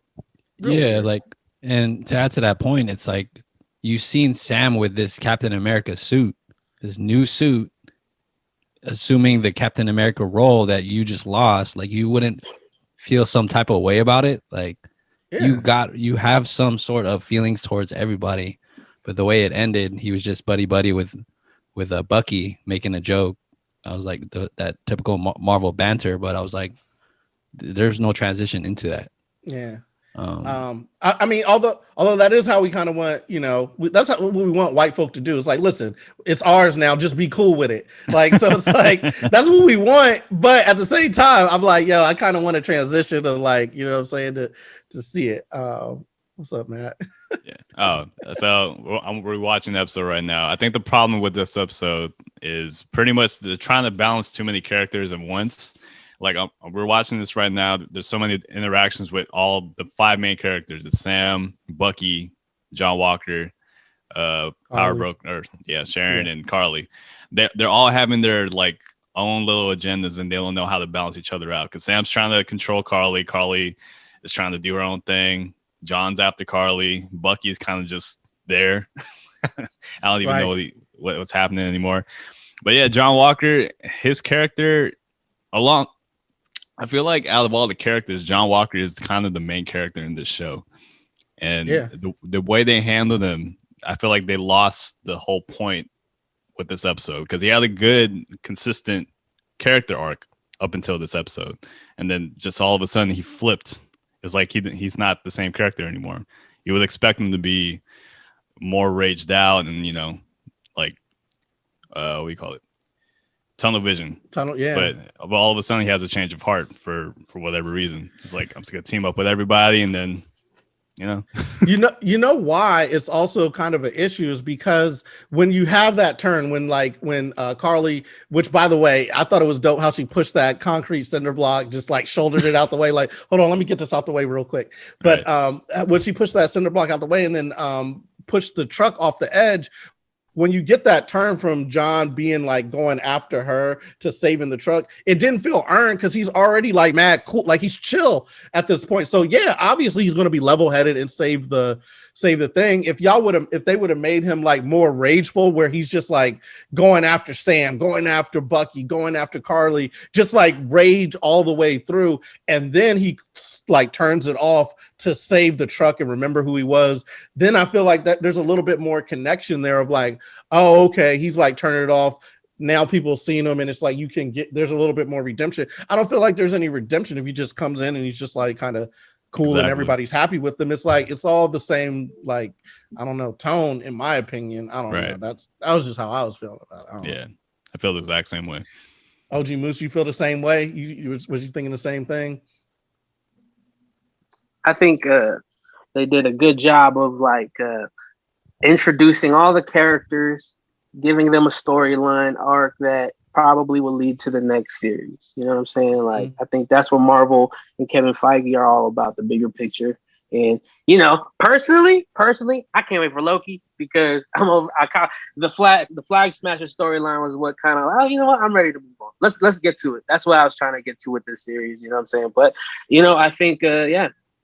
yeah, weird. Like, and to add to that point, it's like you've seen Sam with this Captain America suit, this new suit, assuming the Captain America role that you just lost. Like, you wouldn't feel some type of way about it. Like, you have some sort of feelings towards everybody, but the way it ended, he was just buddy with Bucky making a joke. I was like, that typical Marvel banter, but I was like, there's no transition into that.
Yeah. I mean, although that is how we kind of want, you know, that's what we want white folk to do. It's like, listen, it's ours now. Just be cool with it. Like, so it's like, that's what we want. But at the same time, I'm like, yo, I kind of want to transition to like, you know what I'm saying, to see it. What's up, Matt?
Yeah. Oh, so we're watching the episode right now. I think the problem with this episode is pretty much they're trying to balance too many characters at once. Like, we're watching this right now. There's so many interactions with all the 5 main characters. It's Sam, Bucky, John Walker, Sharon and Carly. They're all having their like own little agendas, and they don't know how to balance each other out. Because Sam's trying to control Carly. Carly is trying to do her own thing. John's after Carly. Bucky's kind of just there. I don't even know what's happening anymore. But yeah, John Walker, his character, I feel like out of all the characters, John Walker is kind of the main character in this show. And the way they handled him, I feel like they lost the whole point with this episode, because he had a good, consistent character arc up until this episode. And then just all of a sudden he flipped. It's like he's not the same character anymore. You would expect him to be more raged out and, you know, like, what do you call it? Tunnel vision.
Yeah.
But all of a sudden he has a change of heart for whatever reason. It's like, I'm just gonna team up with everybody, and then you know why it's also kind of an issue is because when you have that turn, when Carly, which by the way, I thought it was dope how she pushed that concrete cinder block, just like shouldered it out the way, like, hold on, let me get this out the way real quick. But when she pushed that cinder block out the way and then pushed the truck off the edge, when you get that turn from John being like going after her to saving the truck, it didn't feel earned because he's already like mad cool, like he's chill at this point. So yeah, obviously he's going to be level-headed and save the thing. If they would have made him like more rageful, where he's just like going after Sam, going after Bucky, going after Carly, just like rage all the way through, and then he like turns it off to save the truck and remember who he was, then I feel like that there's a little bit more connection there of like, oh, okay, he's like turning it off. Now people seeing him, and it's like there's a little bit more redemption. I don't feel like there's any redemption if he just comes in and he's just like kind of cool and everybody's happy with them. It's like it's all the same, like, I don't know, tone, in my opinion. I don't know. That was just how I was feeling about it. I feel the exact same way.
OG Moose, you feel the same way? Was you thinking the same thing?
I think they did a good job of like introducing all the characters, giving them a storyline arc that probably will lead to the next series. You know what I'm saying? Like, I think that's what Marvel and Kevin Feige are all about, the bigger picture. And, you know, personally, I can't wait for Loki, because the flag smasher storyline was what kind of, oh, you know what, I'm ready to move on. Let's get to it. That's what I was trying to get to with this series. You know what I'm saying? But, you know, I think,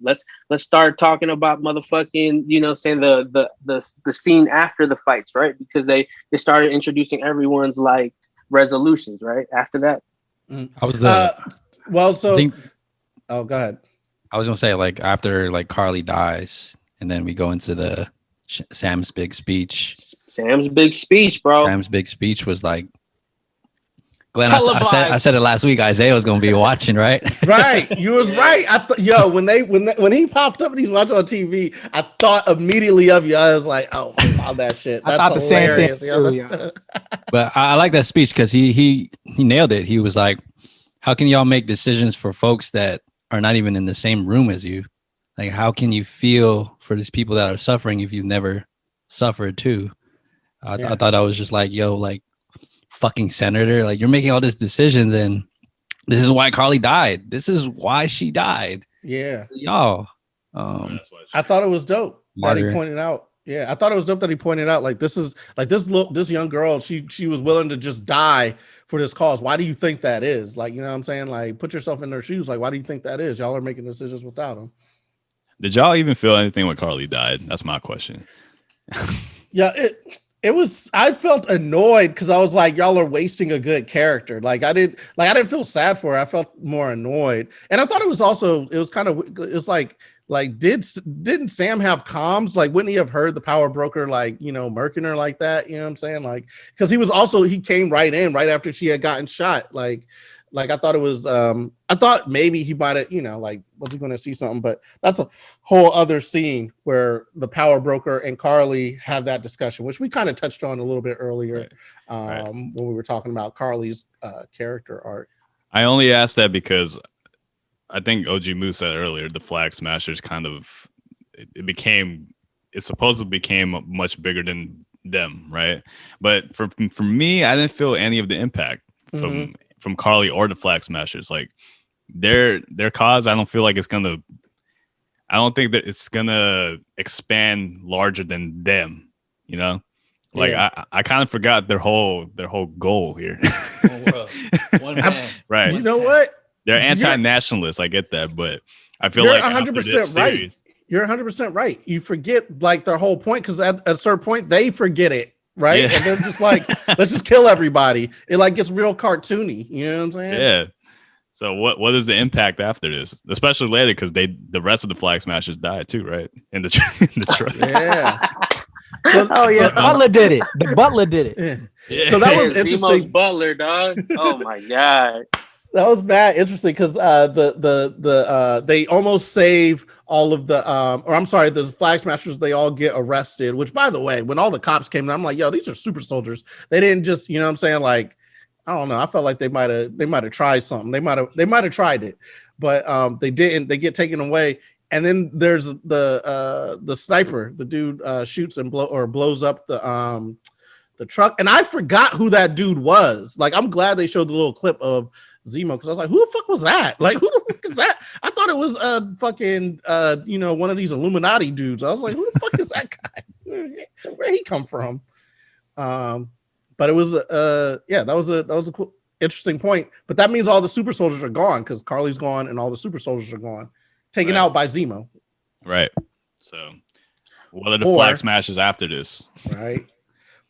let's start talking about motherfucking, you know, saying the scene after the fights, right? Because they started introducing everyone's like resolutions, right? After that.
I was
go ahead.
I was gonna say, like, after like Carly dies, and then we go into the Sam's big speech.
Sam's big speech, bro.
Sam's big speech was like, Glenn, I said it last week. Isaiah was gonna be watching, right?
Right, you was right. I thought, when he popped up and he's watching on TV, I thought immediately of you. I was like, oh, wow, that shit. That's
thought
hilarious.
The same thing too,
But I like that speech because he nailed it. He was like, "How can y'all make decisions for folks that are not even in the same room as you? Like, how can you feel for these people that are suffering if you've never suffered too?" I thought I was just like, yo, like, fucking senator, like, you're making all these decisions, and this is why Carly died. This is why she died.
Yeah,
y'all.
I thought it was dope that he pointed out. Yeah, I thought it was dope that he pointed out, like, this young girl, she was willing to just die for this cause. Why do you think that is? Like, you know what I'm saying? Like, put yourself in their shoes. Like, why do you think that is? Y'all are making decisions without them.
Did y'all even feel anything when Carly died? That's my question.
Yeah, it was. I felt annoyed because I was like, y'all are wasting a good character. Like, I didn't feel sad for her. I felt more annoyed, and I thought it was like didn't Sam have comms? Like, wouldn't he have heard the power broker, like, murking her like that? You know what I'm saying? Like, because he came right in right after she had gotten shot. Like I thought it was, I thought maybe he might have, like, was he going to see something? But that's a whole other scene where the power broker and Carly have that discussion, which we kind of touched on a little bit earlier, when we were talking about Carly's character arc.
I only asked that because I think OG Moose said earlier, the Flag Smashers kind of, it supposedly became much bigger than them, right? But for me, I didn't feel any of the impact from Carly or the Flag Smashers. Like, their cause, I don't think that it's gonna expand larger than them, like, I kind of forgot their whole goal here.
One man.
Right.
You know what?
They're anti-nationalists. I get that, but I feel
You're
like
100% right. You're 100% right. You forget, like, their whole point, because at a certain point they forget it. Right. Yeah. And they're just like, let's just kill everybody. It, like, gets real cartoony. You know what I'm saying?
Yeah. So what is the impact after this? Especially later, because the rest of the Flag Smashers died too, right? In the truck.
Yeah.
Butler did it. The Butler did it.
Yeah. So that was interesting.
Zemo's Butler, dog. Oh my god.
That was mad interesting because they almost save all of the Flag Smashers. They all get arrested. Which, by the way, when all the cops came in, I'm like, yo, these are super soldiers. They didn't just, you know what I'm saying? Like, I don't know. I felt like they might have tried something. They might have tried it, but they didn't. They get taken away, and then there's the sniper. The dude shoots and blows up the truck, and I forgot who that dude was. Like, I'm glad they showed the little clip of Zemo, because I was like, who the fuck was that? Like, who the fuck is that? I thought it was fucking one of these Illuminati dudes. I was like, who the fuck is that guy? Where'd he come from? But it was that was a cool, interesting point. But that means all the super soldiers are gone, because Carly's gone and all the super soldiers are gone, taken out by Zemo.
Right. So what are the Flag Smashers after this? Right.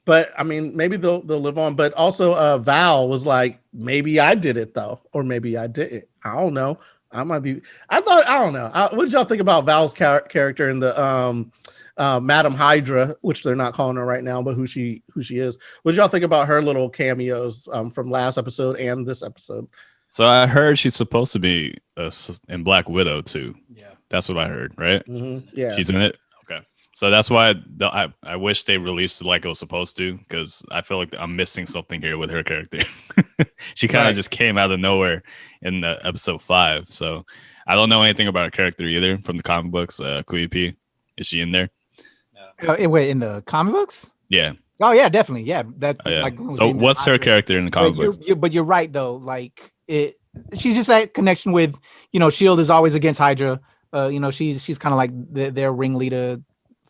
But I mean, maybe they'll live on. But also, Val was like, maybe I did it though, or maybe I didn't. I don't know. I might be. I don't know. What did y'all think about Val's character in the Madam Hydra, which they're not calling her right now, but who she is? What did y'all think about her little cameos from last episode and this episode?
So I heard she's supposed to be in Black Widow too. Yeah, that's what I heard. Right?
Mm-hmm. Yeah,
she's in it. So that's why I wish they released it like it was supposed to, because I feel like I'm missing something here with her character. She kind of just came out of nowhere in episode 5. So I don't know anything about her character either from the comic books. Kuya P, is she in there?
Wait, in the comic books?
Yeah.
Oh yeah, definitely. Yeah.
Like, so what's her character in the comic books?
But you're right though. Like, she's just that connection with, Shield is always against Hydra. She's kind of like their ringleader,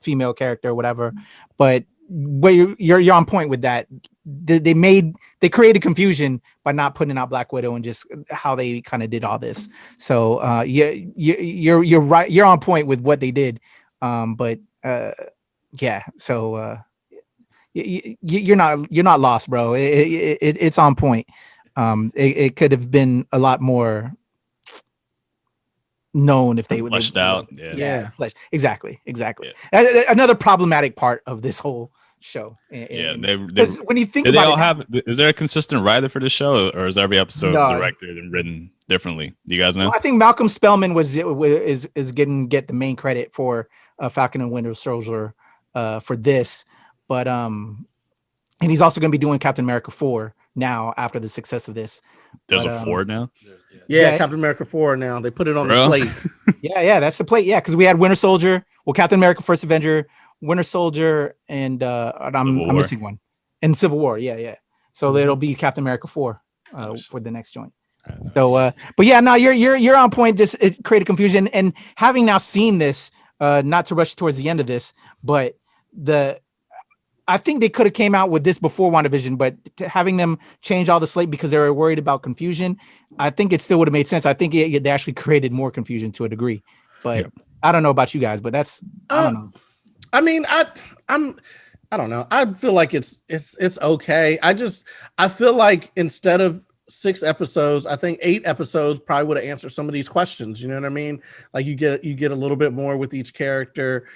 female character or whatever. But you're on point with that. They created confusion by not putting out Black Widow and just how they kind of did all this. So you're right. You're on point with what they did. So you're not lost, bro. It's on point. It could have been a lot more known if they
fleshed out.
Exactly. Yeah. Another problematic part of this whole show.
Because
when you think about it,
is there a consistent writer for the show, or is every episode directed and written differently? Do you guys know?
Well, I think Malcolm Spellman is get the main credit for Falcon and Winter Soldier for this, but and he's also going to be doing Captain America 4 now after the success of this.
There's a 4 now.
Yeah, Captain America 4 now. They put it on the slate.
yeah, that's the plate. Yeah, because we had Winter Soldier, Captain America: First Avenger, Winter Soldier, and I'm missing one, and Civil War. Yeah. So it'll be Captain America 4 for the next joint. So, but yeah, no, you're on point. Just it created confusion, and having now seen this, not to rush towards the end of this, but I think they could have came out with this before WandaVision, but having them change all the slate because they were worried about confusion, I think it still would have made sense. I think they actually created more confusion to a degree, but I don't know about you guys, but that's I don't know.
I mean, I don't know. I feel like it's okay. I feel like instead of 6 episodes, I think 8 episodes probably would have answered some of these questions. You know what I mean? Like you get a little bit more with each character.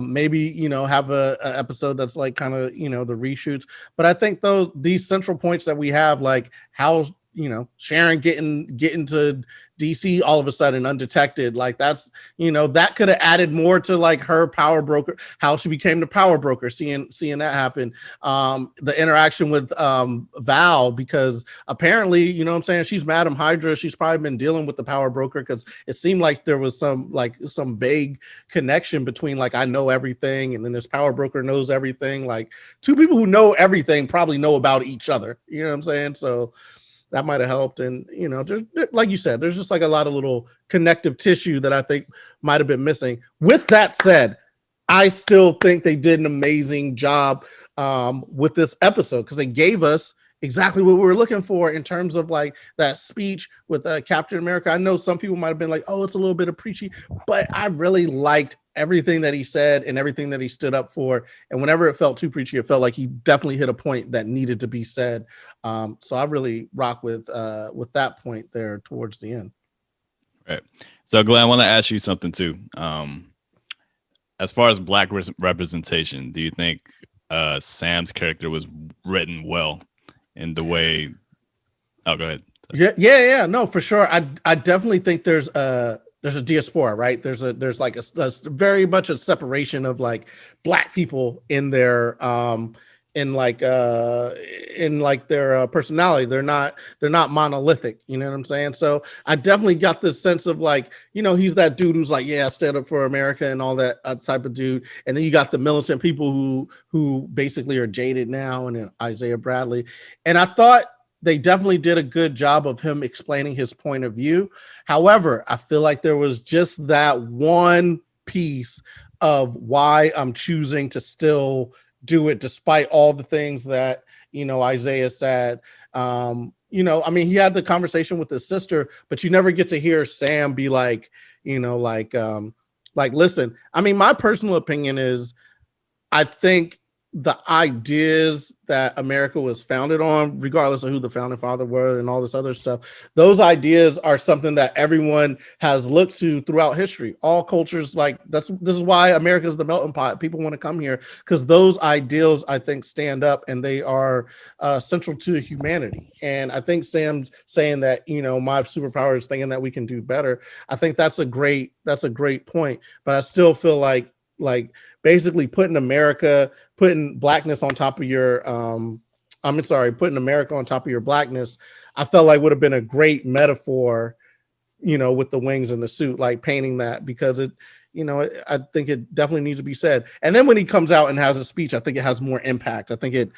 Maybe have a episode that's like kind of the reshoots. But I think these central points that we have, like how Sharon getting to DC all of a sudden undetected, like that's that could have added more to like her power broker, how she became the power broker, seeing that happen. The interaction with Val, because apparently what I'm saying, she's Madam Hydra, she's probably been dealing with the power broker, because it seemed like there was some vague connection between like I know everything and then this power broker knows everything. Like 2 people who know everything probably know about each other, you know what I'm saying? So that might have helped. And, there's, like you said, there's just like a lot of little connective tissue that I think might have been missing. With that said, I still think they did an amazing job with this episode, because they gave us exactly what we were looking for in terms of like that speech with Captain America. I know some people might have been like, oh, it's a little bit of preachy, but I really liked everything that he said and everything that he stood up for. And whenever it felt too preachy, it felt like he definitely hit a point that needed to be said. So I really rock with that point there towards the end.
Right. So Glenn, I want to ask you something too. As far as Black representation, do you think Sam's character was written well in the way? Oh, go ahead.
Yeah. No, for sure. I definitely think there's a diaspora, right? There's like a very much a separation of like Black people in their their personality. They're not monolithic, you know what I'm saying? So I definitely got this sense of like, he's that dude who's like, yeah, stand up for America and all that type of dude. And then you got the militant people who basically are jaded now, and then Isaiah Bradley. And I thought they definitely did a good job of him explaining his point of view. However, I feel like there was just that one piece of why I'm choosing to still do it, despite all the things that, Isaiah said. I mean, he had the conversation with his sister, but you never get to hear Sam be like, listen, I mean, my personal opinion is, I think the ideas that America was founded on, regardless of who the founding father were and all this other stuff, those ideas are something that everyone has looked to throughout history. All cultures, this is why America is the melting pot. People want to come here because those ideals, I think, stand up and they are central to humanity. And I think Sam's saying that, my superpower is thinking that we can do better. I think that's a great point. But I still feel like basically putting blackness on top of your putting America on top of your blackness, I felt like would have been a great metaphor, with the wings and the suit, like painting that, because it, I think it definitely needs to be said. And then when he comes out and has a speech, I think it has more impact. I think it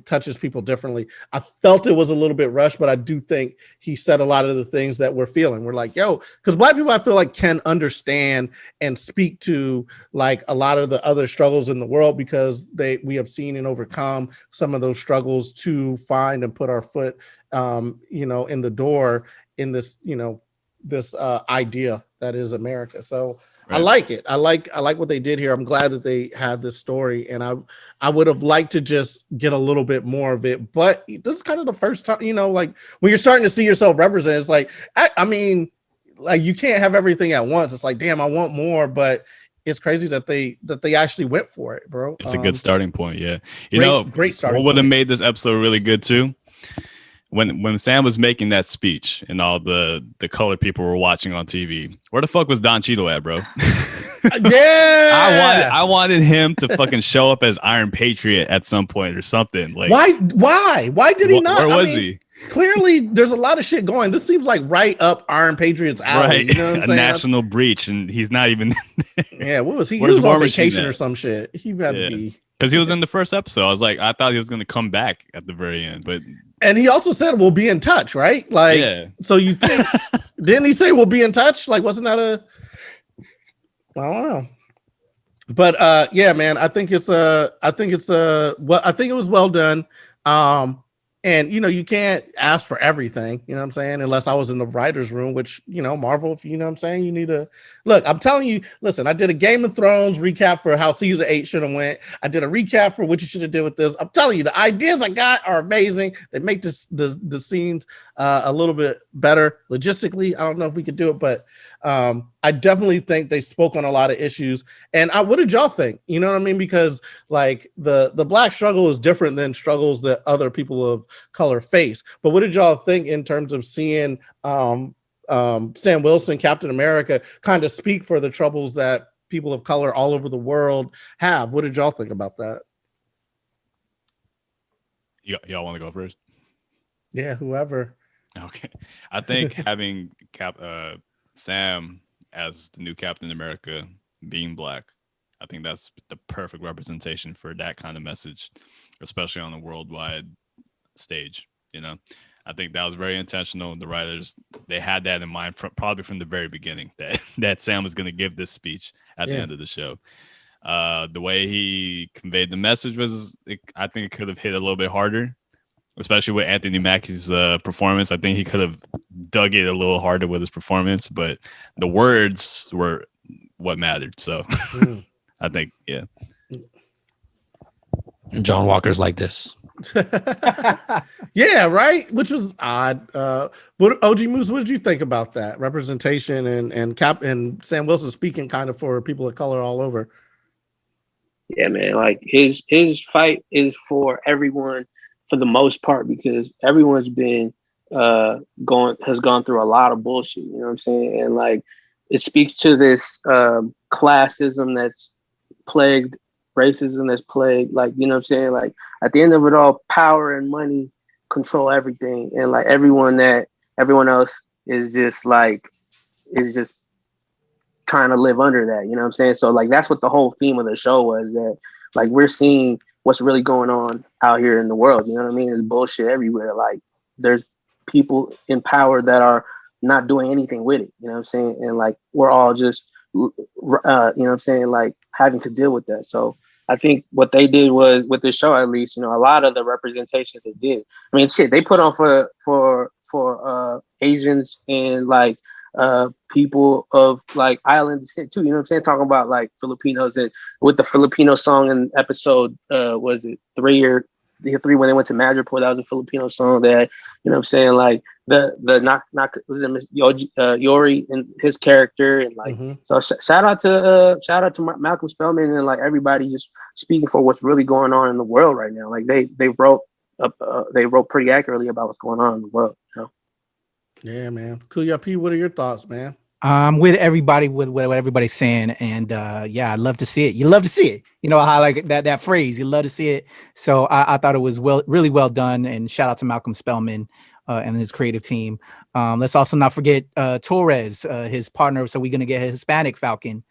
touches people differently. I felt it was a little bit rushed, but I do think he said a lot of the things that we're feeling. We're like, because Black people, I feel like, can understand and speak to like a lot of the other struggles in the world, because we have seen and overcome some of those struggles to find and put our foot, in the door in this, this idea that is America. So right. I like it. I like what they did here. I'm glad that they had this story, and I would have liked to just get a little bit more of it. But this is kind of the first time, like when you're starting to see yourself represented, it's like, I mean, like you can't have everything at once. It's like, damn, I want more, but it's crazy that they actually went for it, bro.
It's a good starting point. Yeah.
Great starting
what would have
point.
made this episode really good too? When Sam was making that speech and all the colored people were watching on TV, where the fuck was Don Cheadle at, bro?
Yeah,
I wanted him to fucking show up as Iron Patriot at some point or something. Like,
why did he not?
Where was he?
Clearly, there's a lot of shit going. This seems like right up Iron Patriot's alley.
Right,
you know what I'm
a
saying?
national breach, and he's not even.
Yeah, what was he?
Where's
He was on
War Machine
vacation
at?
or some shit. He had to be.
Because he was in the first episode. I thought he was going to come back at the very end, but.
And he also said we'll be in touch, right? Like,
yeah.
So you think? Didn't he say we'll be in touch? Like, wasn't that a? I don't know. But yeah, man, I think it was well done. And you can't ask for everything, you know what I'm saying? Unless I was in the writer's room, which, Marvel, if you know what I'm saying, you need to look. I'm telling you, listen, I did a Game of Thrones recap for how season 8 should have went. I did a recap for what you should have did with this. I'm telling you, the ideas I got are amazing. They make the scenes a little bit better logistically. I don't know if we could do it, but I definitely think they spoke on a lot of issues. And what did y'all think? You know what I mean? Because like the Black struggle is different than struggles that other people of color face. But what did y'all think in terms of seeing Sam Wilson, Captain America, kind of speak for the troubles that people of color all over the world have? What did y'all think about that?
Y'all want to go first?
Yeah, whoever.
Okay. I think having Sam as the new Captain America being Black, I think that's the perfect representation for that kind of message, especially on the worldwide stage. I think that was very intentional. The writers, they had that in mind probably from the very beginning, that Sam was going to give this speech at the end of the show. The way he conveyed the message I think it could have hit a little bit harder, especially with Anthony Mackie's performance. I think he could have dug it a little harder with his performance, but the words were what mattered. So I think, yeah.
John Walker's like this.
Yeah, right. Which was odd. But OG Moose, what did you think about that representation and Sam Wilson speaking kind of for people of color all over?
Yeah, man. Like his fight is for everyone for the most part, because everyone's been has gone through a lot of bullshit. You know what I'm saying? And like it speaks to this classism that's plagued, racism that's plagued, like, you know what I'm saying? Like at the end of it all, power and money control everything. And like everyone else is just trying to live under that, you know what I'm saying? So like that's what the whole theme of the show was, that like we're seeing what's really going on out here in the world, you know what I mean? There's bullshit everywhere. Like there's people in power that are not doing anything with it, you know what I'm saying? And like we're all just you know what I'm saying, like having to deal with that. So I think what they did was, with this show at least, a lot of the representation they did. I mean, shit, they put on for Asians and like people of like island descent too. You know what I'm saying? Talking about like Filipinos, and with the Filipino song in episode was it 3 when they went to Madripoor, that was a Filipino song that, you know what I'm saying, like the knock was it Yori and his character, and like so shout out to Malcolm Spellman and like everybody just speaking for what's really going on in the world right now. Like they wrote pretty accurately about what's going on in the world.
Yeah, man. Kuya P, what are your thoughts, man?
I'm with everybody with what everybody's saying, and yeah, I'd love to see it. You love to see it. You know how I like that phrase. You love to see it. So I thought it was really well done, and shout out to Malcolm Spellman and his creative team. Let's also not forget Torres, his partner. So we're gonna get a Hispanic Falcon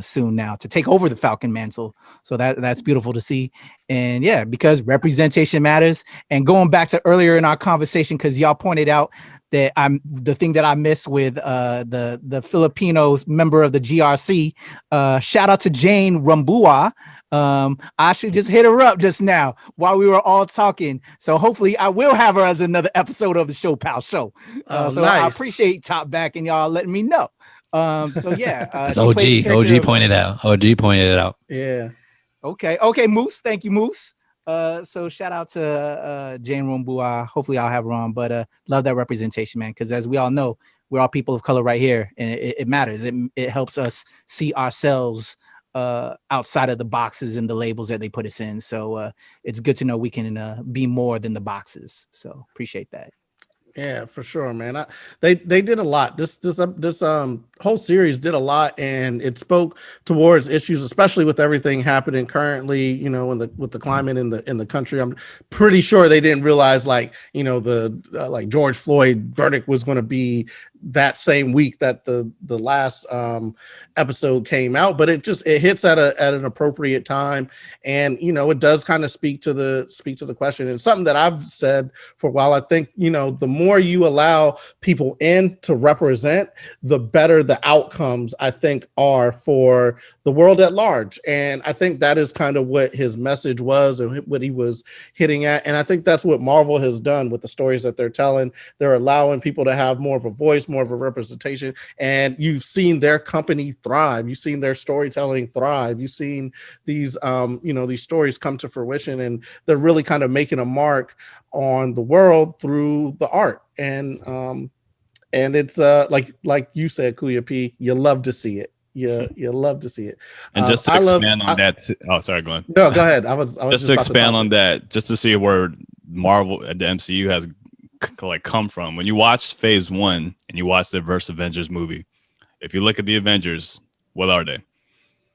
soon now to take over the Falcon mantle. So that's beautiful to see. And yeah, because representation matters. And going back to earlier in our conversation, because y'all pointed out that the thing that I miss with the Filipinos member of the GRC. Shout out to Jane Rumbua. I actually just hit her up just now while we were all talking. So hopefully I will have her as another episode of the Show Pal Show. So nice. I appreciate Top Back and y'all letting me know. So yeah,
OG pointed out. OG pointed it out.
Yeah.
Okay, Moose. Thank you, Moose. So shout out to Jane Rumbua. Hopefully I'll have her on, but love that representation, man, because as we all know, we're all people of color right here, and it matters. It helps us see ourselves outside of the boxes and the labels that they put us in. So it's good to know we can be more than the boxes. So appreciate that.
Yeah, for sure, man. They did a lot. This whole series did a lot, and it spoke towards issues, especially with everything happening currently. You know, with the climate in the country. I'm pretty sure they didn't realize, like, you know, the like George Floyd verdict was going to be that same week that the last episode came out, but it hits at an appropriate time, and you know, it does kind of speak to the question. And something that I've said for a while, I think, you know, the more you allow people in to represent, the better the outcomes, I think, are for the world at large. And I think that is kind of what his message was and what he was hitting at. And I think that's what Marvel has done with the stories that they're telling. They're allowing people to have more of a voice, more of a representation, and you've seen their company thrive. You've seen their storytelling thrive. You've seen these you know, these stories come to fruition, and they're really kind of making a mark on the world through the art. And it's like you said, Kuya P, you love to see it. You love to see it.
And just to expand on that too, oh, sorry, Glenn.
No, go ahead. I was
just to expand on that, just to see where Marvel at the MCU has like come from. When you watch Phase 1 and you watch the Verse Avengers movie, if you look at the Avengers, what are they?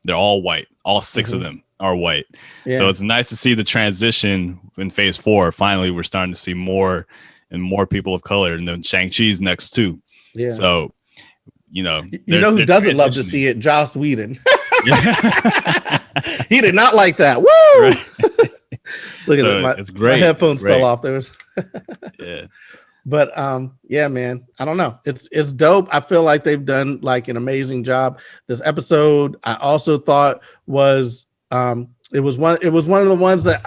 They're all white. All 6 of them are white. Yeah. So it's nice to see the transition in Phase 4. Finally, we're starting to see more and more people of color, and then Shang-Chi's next too. Yeah. So, you know who doesn't love to see it? Joss Whedon. He did not like that. Woo! Right. Look at it. It's great. My headphones fell off. There was. Yeah. But yeah, man, I don't know. It's dope. I feel like they've done like an amazing job. This episode, I also thought was it was one of the ones that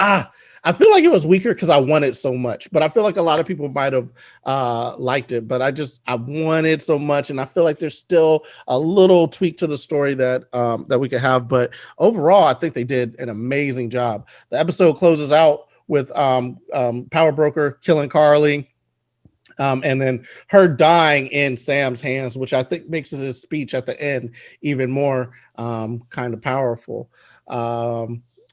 I feel like it was weaker because I wanted so much, but I feel like a lot of people might have liked it, but I wanted so much, and I feel like there's still a little tweak to the story that we could have. But overall, I think they did an amazing job. The episode closes out with Power Broker killing Carly. And then her dying in Sam's hands, which I think makes his speech at the end even more kind of powerful.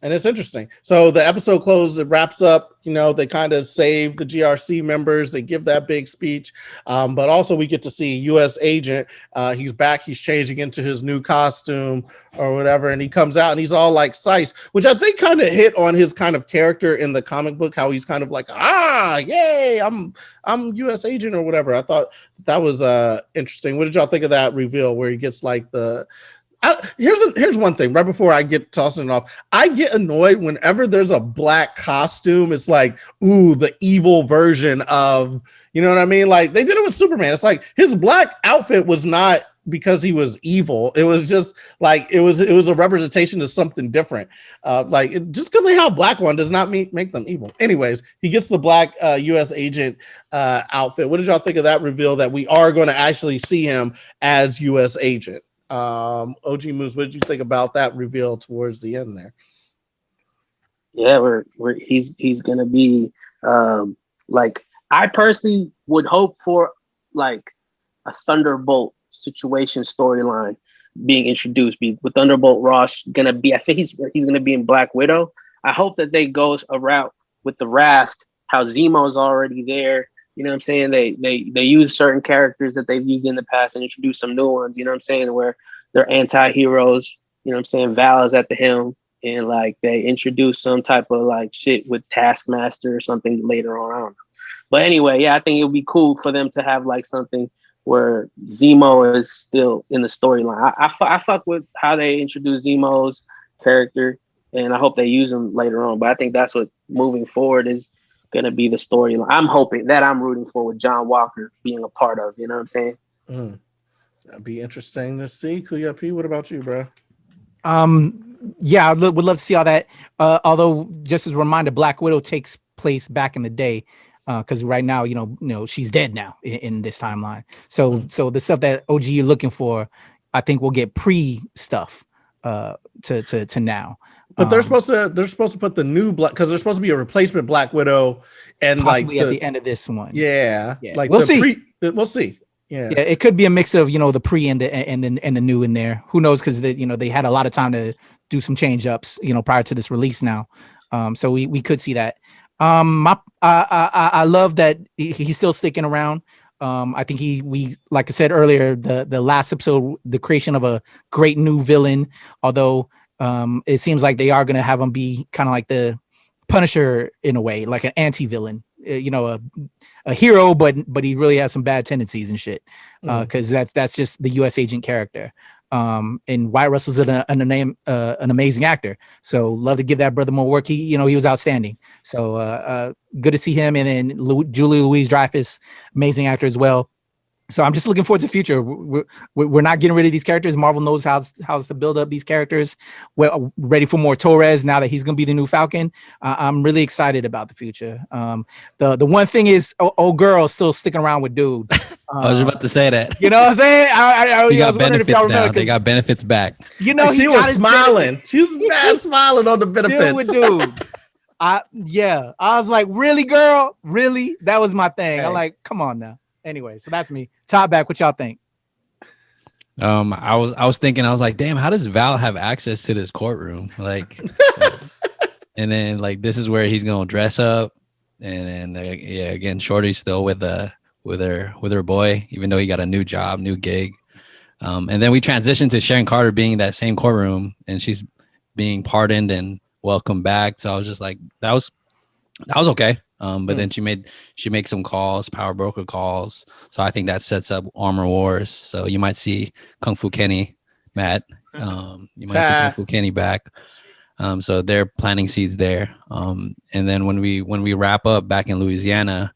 And it's interesting. So the episode closes, it wraps up, you know, they kind of save the GRC members. They give that big speech. But also we get to see U.S. agent. He's back. He's changing into his new costume or whatever. And he comes out and he's all like Sice, which I think kind of hit on his kind of character in the comic book, how he's kind of like, yay, I'm U.S. agent or whatever. I thought that was interesting. What did y'all think of that reveal where he gets like here's one thing right before I get tossing it off. I get annoyed whenever there's a black costume. It's like, ooh, the evil version of, you know what I mean? Like they did it with Superman. It's like his black outfit was not because he was evil. It was just like it was a representation of something different. Just because they have black one does not make them evil. Anyways, he gets the black U.S. agent outfit. What did y'all think of that reveal that we are going to actually see him as U.S. agent? OG Moose, what did you think about that reveal towards the end there?
Yeah, he's gonna be like, I personally would hope for like a Thunderbolt situation storyline being introduced. With Thunderbolt Ross gonna be, I think he's gonna be in Black Widow. I hope that they goes a route with the Raft, how Zemo's already there. You know what I'm saying? They use certain characters that they've used in the past and introduce some new ones, you know what I'm saying, where they're anti-heroes, you know what I'm saying? Val is at the helm, and like they introduce some type of like shit with Taskmaster or something later on. I don't know. But anyway, yeah, I think it would be cool for them to have like something where Zemo is still in the storyline. I fuck with how they introduce Zemo's character, and I hope they use him later on. But I think that's what moving forward is going to be the storyline. I'm hoping that I'm rooting for with John Walker being a part of, you know what I'm saying?
That'd be interesting to see. Kuya P, what about you, bro?
Yeah, I would love to see all that. Although, just as a reminder, Black Widow takes place back in the day, because right now, you know, she's dead now in this timeline. So the stuff that OG you're looking for, I think we'll get pre stuff to now.
But they're supposed to put the new Black, because there's supposed to be a replacement Black Widow, and
possibly like at the end of this one.
Yeah. Like
we'll see.
We'll see.
Yeah, it could be a mix of the pre and the new in there. Who knows? Because they had a lot of time to do some change ups prior to this release now. So we could see that. I love that he's still sticking around. I think we like I said earlier, the last episode, the creation of a great new villain. Although it seems like they are going to have him be kind of like the Punisher in a way, like an anti-villain. A hero, but he really has some bad tendencies and shit. Because that's just the U.S. agent character. And Wyatt Russell's an amazing actor. So love to give that brother more work. He was outstanding. So good to see him. And then Julie Louis-Dreyfus, amazing actor as well. So I'm just looking forward to the future. We're not getting rid of these characters. Marvel knows how to build up these characters. We're ready for more Torres now that he's going to be the new Falcon. I'm really excited about the future. The one thing is, old girl still sticking around with dude.
I was about to say that.
You know what I'm saying? I
got benefits now. They got benefits back.
She was smiling. She was mad smiling on the benefits.
Dude. I was like, really, girl? Really? That was my thing.
Hey.
I'm like, come on now. Anyway, so that's me. Top back. What y'all think?
I was thinking, I was like, damn, how does Val have access to this courtroom? Like, and then like this is where he's gonna dress up, and then again, Shorty's still with her boy, even though he got a new job, new gig. And then we transitioned to Sharon Carter being in that same courtroom, and she's being pardoned and welcomed back. So I was just like, that was okay. But then she makes some calls, power broker calls. So I think that sets up Armor Wars. So you might see Kung Fu Kenny, Matt. You might see Kung Fu Kenny back. So they're planting seeds there. And then when we wrap up back in Louisiana,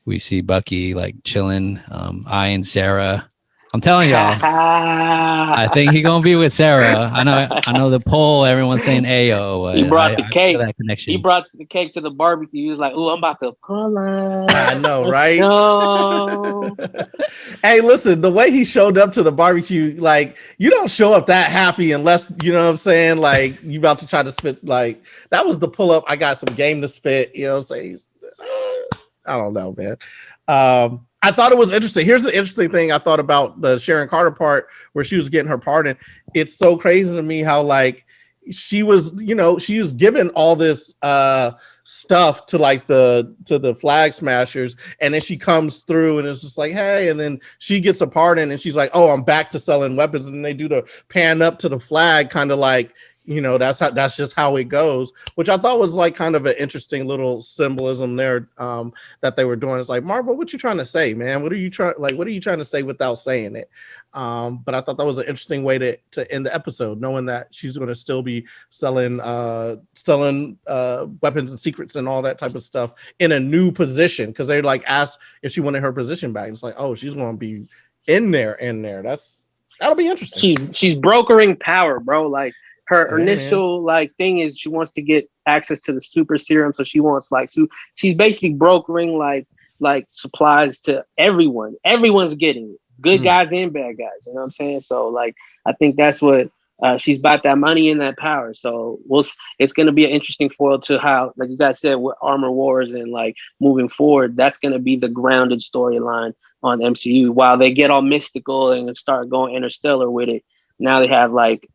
we see Bucky like chilling. I and Sarah. I'm telling y'all, I think he's gonna be with Sarah. I know the poll. Everyone's saying Ayo.
He brought the cake.
That connection.
He brought the cake to the barbecue. He was like, "Oh, I'm about to pull up."
I know, right?
No.
Hey, listen, the way he showed up to the barbecue, like you don't show up that happy unless you know what I'm saying. Like you about to try to spit. Like that was the pull up. I got some game to spit. You know what I'm saying? I don't know, man. I thought it was interesting. Here's the interesting thing I thought about the Sharon Carter part where she was getting her pardon. It's so crazy to me how like she was given all this stuff to like the flag smashers, and then she comes through and it's just like, hey, and then she gets a pardon and she's like, oh, I'm back to selling weapons, and they do the pan up to the flag, kind of like, that's just how it goes, which I thought was like kind of an interesting little symbolism there that they were doing. It's like, Marvel, what you trying to say, man? What are you trying to say without saying it? But I thought that was an interesting way to end the episode, knowing that she's going to still be selling weapons and secrets and all that type of stuff in a new position, because they like asked if she wanted her position back. It's like, oh, she's going to be in there. That'll be interesting.
She's brokering power, bro. Like her initial like thing is she wants to get access to the super serum, so she wants she's basically brokering like supplies to everyone. Everyone's getting it, good guys and bad guys. You know what I'm saying? So like I think that's what she's about, that money and that power. So it's going to be an interesting foil to how, like you guys said, with Armor Wars and like moving forward, that's going to be the grounded storyline on MCU. While they get all mystical and start going interstellar with it, now they have like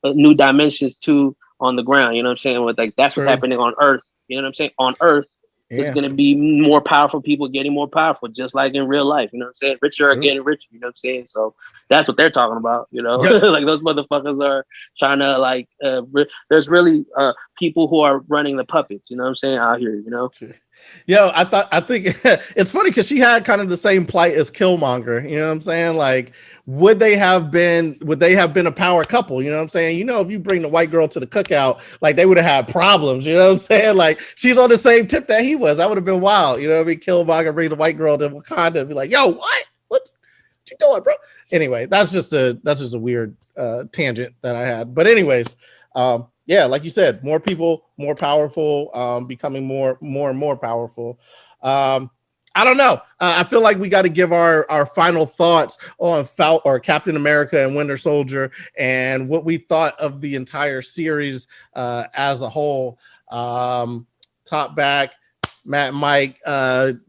new dimensions too on the ground. You know what I'm saying? With like that's what's happening on Earth. You know what I'm saying? On Earth, it's going to be more powerful people getting more powerful, just like in real life. You know what I'm saying? Richer are getting richer. You know what I'm saying? So that's what they're talking about. You know, like those motherfuckers are trying to like. There's really people who are running the puppets. You know what I'm saying? Out here. You know.
Yo, I think it's funny because she had kind of the same plight as Killmonger. You know what I'm saying? Like, would they have been a power couple? You know what I'm saying? If you bring the white girl to the cookout, like they would have had problems. You know what I'm saying? Like she's on the same tip that he was. That would have been wild. You know what I mean? Killmonger bring the white girl to Wakanda and be like, yo, what you doing, bro? Anyway, that's just a weird tangent that I had. But anyways, yeah, like you said, more people, more powerful, becoming more and more powerful. I don't know. I feel like we got to give our final thoughts on Captain America and Winter Soldier and what we thought of the entire series as a whole. Top back, Matt and Mike,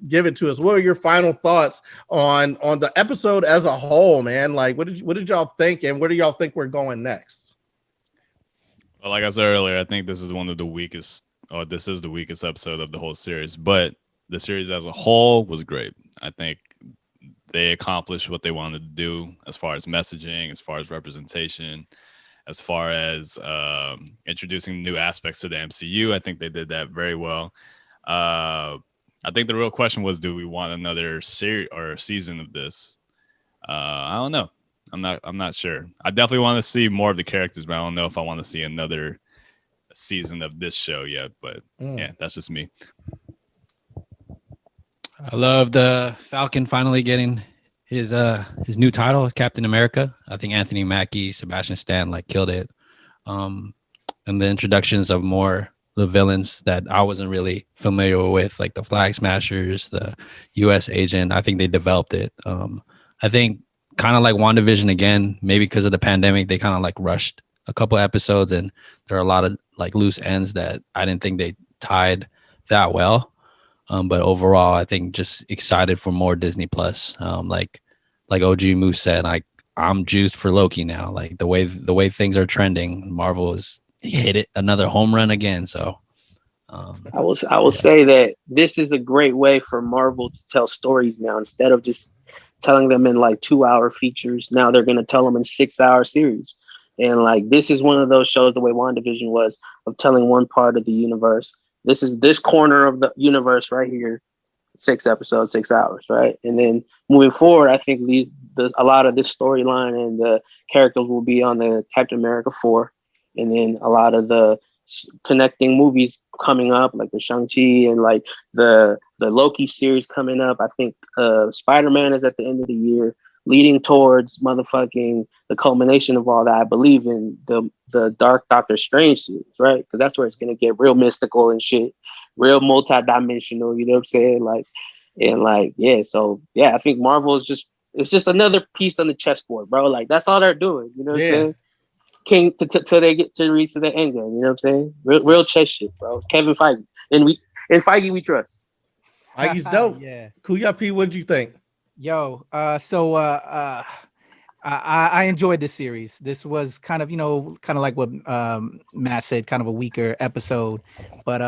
give it to us. What are your final thoughts on the episode as a whole, man? Like, what did y'all think, and where do y'all think we're going next?
Well, like I said earlier, I think this is the weakest episode of the whole series, but the series as a whole was great. I think they accomplished what they wanted to do as far as messaging, as far as representation, as far as introducing new aspects to the MCU. I think they did that very well. I think the real question was, do we want another series or season of this? I don't know. I'm not sure. I definitely want to see more of the characters, but I don't know if I want to see another season of this show yet. But yeah, that's just me.
I love the Falcon finally getting his new title, Captain America. I think Anthony Mackie, Sebastian Stan killed it. And the introductions of more the villains that I wasn't really familiar with, like the Flag Smashers, the U.S. Agent. I think they developed it. I think kind of like WandaVision again, maybe because of the pandemic, they kind of rushed a couple episodes, and there are a lot of loose ends that I didn't think they tied that well. But overall, I think just excited for more Disney Plus. Like OG Moose said, I'm juiced for Loki now. Like the way things are trending, Marvel is hit it another home run again. So
I will say that this is a great way for Marvel to tell stories now. Instead of just telling them in 2-hour features, now they're going to tell them in 6-hour series. And this is one of those shows, the way WandaVision was, of telling one part of the universe. This is this corner of the universe right here, 6 episodes, 6 hours, right? And then moving forward, I think a lot of this storyline and the characters will be on the Captain America 4, and then a lot of the connecting movies coming up, like the Shang-Chi and the Loki series coming up. I think Spider-Man is at the end of the year, leading towards motherfucking the culmination of all that. I believe in the Dark Doctor Strange series, right? Because that's where it's gonna get real mystical and shit, real multi-dimensional. You know what I'm saying? Yeah. So yeah, I think Marvel is just another piece on the chessboard, bro. That's all they're doing. You know what I'm saying? Till they get to reach the end game. You know what I'm saying? Real chess shit, bro. Kevin Feige, and Feige we trust.
Feige's dope.
Yeah.
Kuya P, what'd you think?
Yo, I enjoyed this series. This was kind of like what Matt said, kind of a weaker episode, but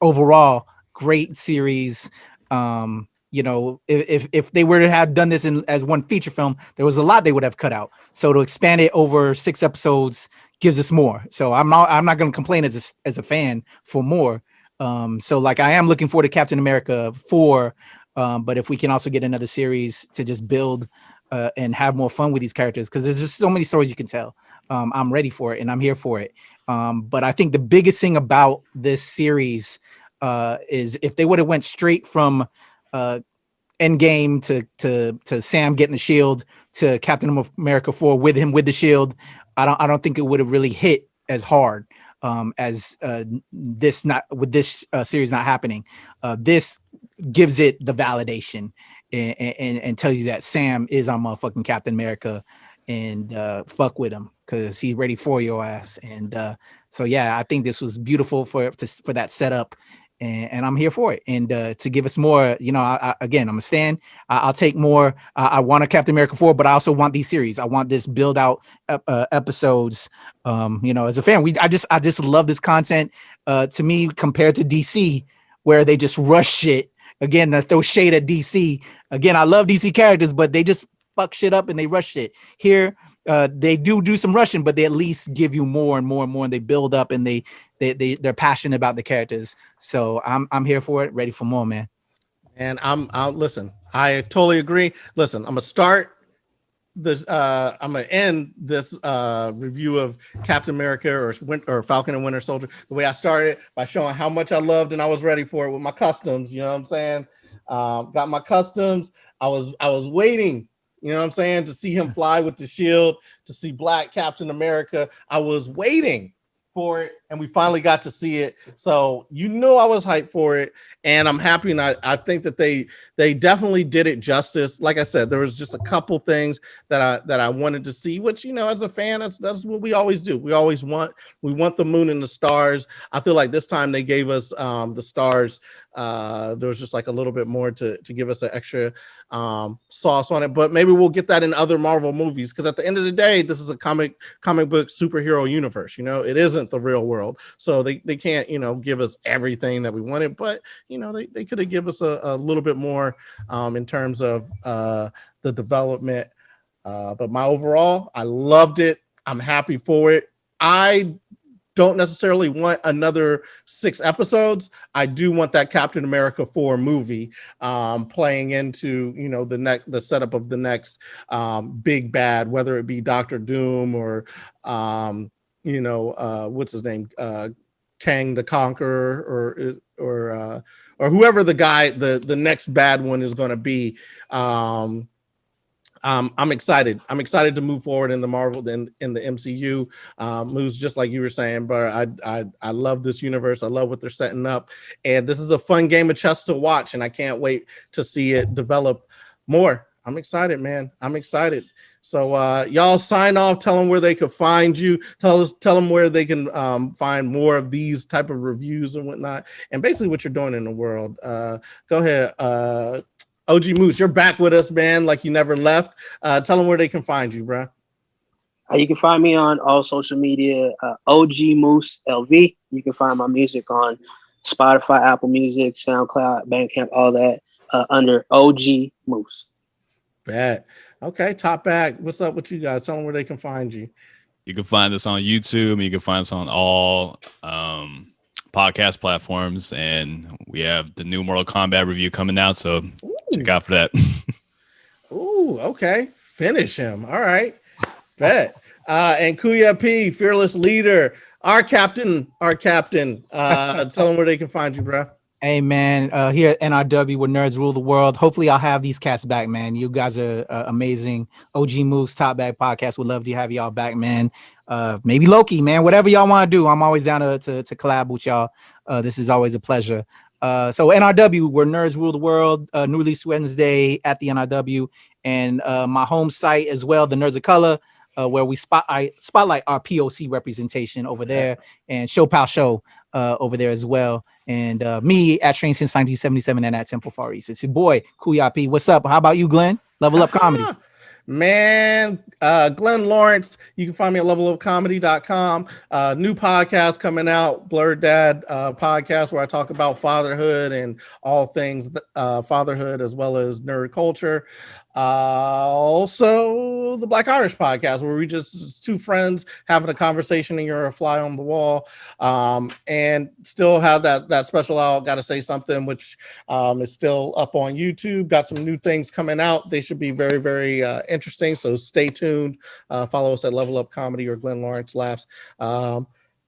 overall, great series. If they were to have done this as one feature film, there was a lot they would have cut out. So to expand it over 6 episodes gives us more. So I'm not going to complain as a fan for more. So I am looking forward to Captain America 4. But if we can also get another series to just build and have more fun with these characters, because there's just so many stories you can tell. I'm ready for it and I'm here for it. But I think the biggest thing about this series is if they would have went straight from Endgame to Sam getting the shield to Captain America 4 with him with the shield, I don't think it would have really hit as hard as this series not happening. This gives it the validation and tells you that Sam is our motherfucking Captain America, and fuck with him because he's ready for your ass. And so yeah, I think this was beautiful for that setup, and I'm here for it. And to give us more, again, I'm a stan. I'll take more. I want a Captain America 4, but I also want these series. I want this build out episodes. As a fan, I just love this content. To me, compared to DC, where they just rush shit. Again, to throw shade at DC. Again, I love DC characters, but they just fuck shit up and they rush shit. Here, they do some rushing, but they at least give you more and more and more, and they build up and they're passionate about the characters. So I'm here for it, ready for more, man.
And I'll listen. I totally agree. Listen, I'm gonna start this. I'm gonna end this review of Captain America or Falcon and Winter Soldier the way I started, by showing how much I loved and I was ready for it with my customs. You know what I'm saying? Got my customs. I was waiting. You know what I'm saying? To see him fly with the shield, to see Black Captain America. I was waiting for it, and we finally got to see it. So I was hyped for it, and I'm happy. And I think that they definitely did it justice. Like I said, there was just a couple things that I wanted to see, which as a fan, that's what we always do. We always want the moon and the stars. I feel like this time they gave us the stars there was just like a little bit more to give us an extra sauce on it. But maybe we'll get that in other Marvel movies, because at the end of the day, this is a comic book superhero universe. It isn't the real world, so they can't give us everything that we wanted. But they could have given us a little bit more in terms of the development. But my overall, I loved it. I'm happy for it. I don't necessarily want another 6 episodes. I do want that Captain America 4 movie playing into the setup of the next big bad, whether it be Doctor Doom or what's his name, Kang the Conqueror, or whoever the guy, the next bad one is going to be. I'm excited. I'm excited to move forward in the Marvel, in the MCU moves, just like you were saying. But I love this universe. I love what they're setting up, and this is a fun game of chess to watch. And I can't wait to see it develop more. I'm excited, man. I'm excited. So y'all sign off. Tell them where they can find you. Tell them where they can find more of these type of reviews and whatnot, and basically what you're doing in the world. Go ahead. OG Moose, you're back with us, man, like you never left. Tell them where they can find you, bro.
You can find me on all social media, OG Moose LV. You can find my music on Spotify, Apple Music, SoundCloud, Bandcamp, all that under OG Moose.
Bet. Okay, Top Back, what's up with you guys? Tell them where they can find you.
You can find us on YouTube. You can find us on all podcast platforms, and we have the new Mortal Kombat review coming out, so check out for that.
Ooh, okay. Finish him. All right. Bet. And Kuya P, fearless leader, our captain. Tell them where they can find you, bro.
Hey, man, here at NRW, where nerds rule the world. Hopefully I'll have these cats back, man. You guys are amazing. OG Moose, Top Back Podcast. Would love to have y'all back, man. Maybe Loki, man. Whatever y'all want to do, I'm always down to collab with y'all. This is always a pleasure. So NRW, where nerds rule the world, new release Wednesday at the NRW, and my home site as well, the Nerds of Color, where we spotlight our POC representation over there, and Show Pal Show over there as well. And me at Train since 1977 and at Temple Far East. It's your boy, Kuya P. What's up? How about you, Glenn? Level Up Comedy.
Man, Glenn Lawrence, you can find me at levelupcomedy.com. New podcast coming out, Blurred Dad podcast, where I talk about fatherhood and all things fatherhood, as well as nerd culture. Also the Black Irish podcast, where we just 2 friends having a conversation and you're a fly on the wall, and still have that special out, Gotta Say Something, which is still up on YouTube. Got some new things coming out. They should be very, very interesting, so stay tuned. Follow us at Level Up Comedy or Glenn Lawrence Laughs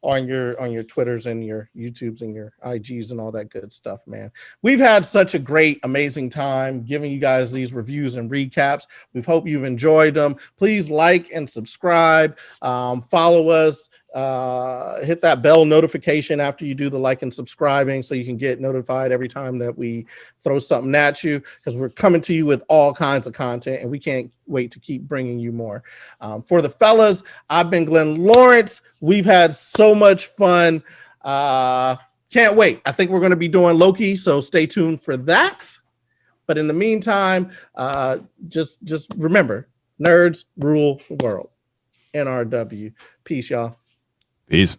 on your Twitters and your YouTubes and your IGs and all that good stuff, man. We've had such a great, amazing time giving you guys these reviews and recaps. We hope you've enjoyed them. Please like and subscribe. Follow us. Hit that bell notification after you do the like and subscribing, so you can get notified every time that we throw something at you, because we're coming to you with all kinds of content, and we can't wait to keep bringing you more. For the fellas, I've been Glenn Lawrence. We've had so much fun. Can't wait. I think we're going to be doing Loki, so stay tuned for that. But in the meantime, just remember, nerds rule the world. NRW. Peace, y'all.
Peace.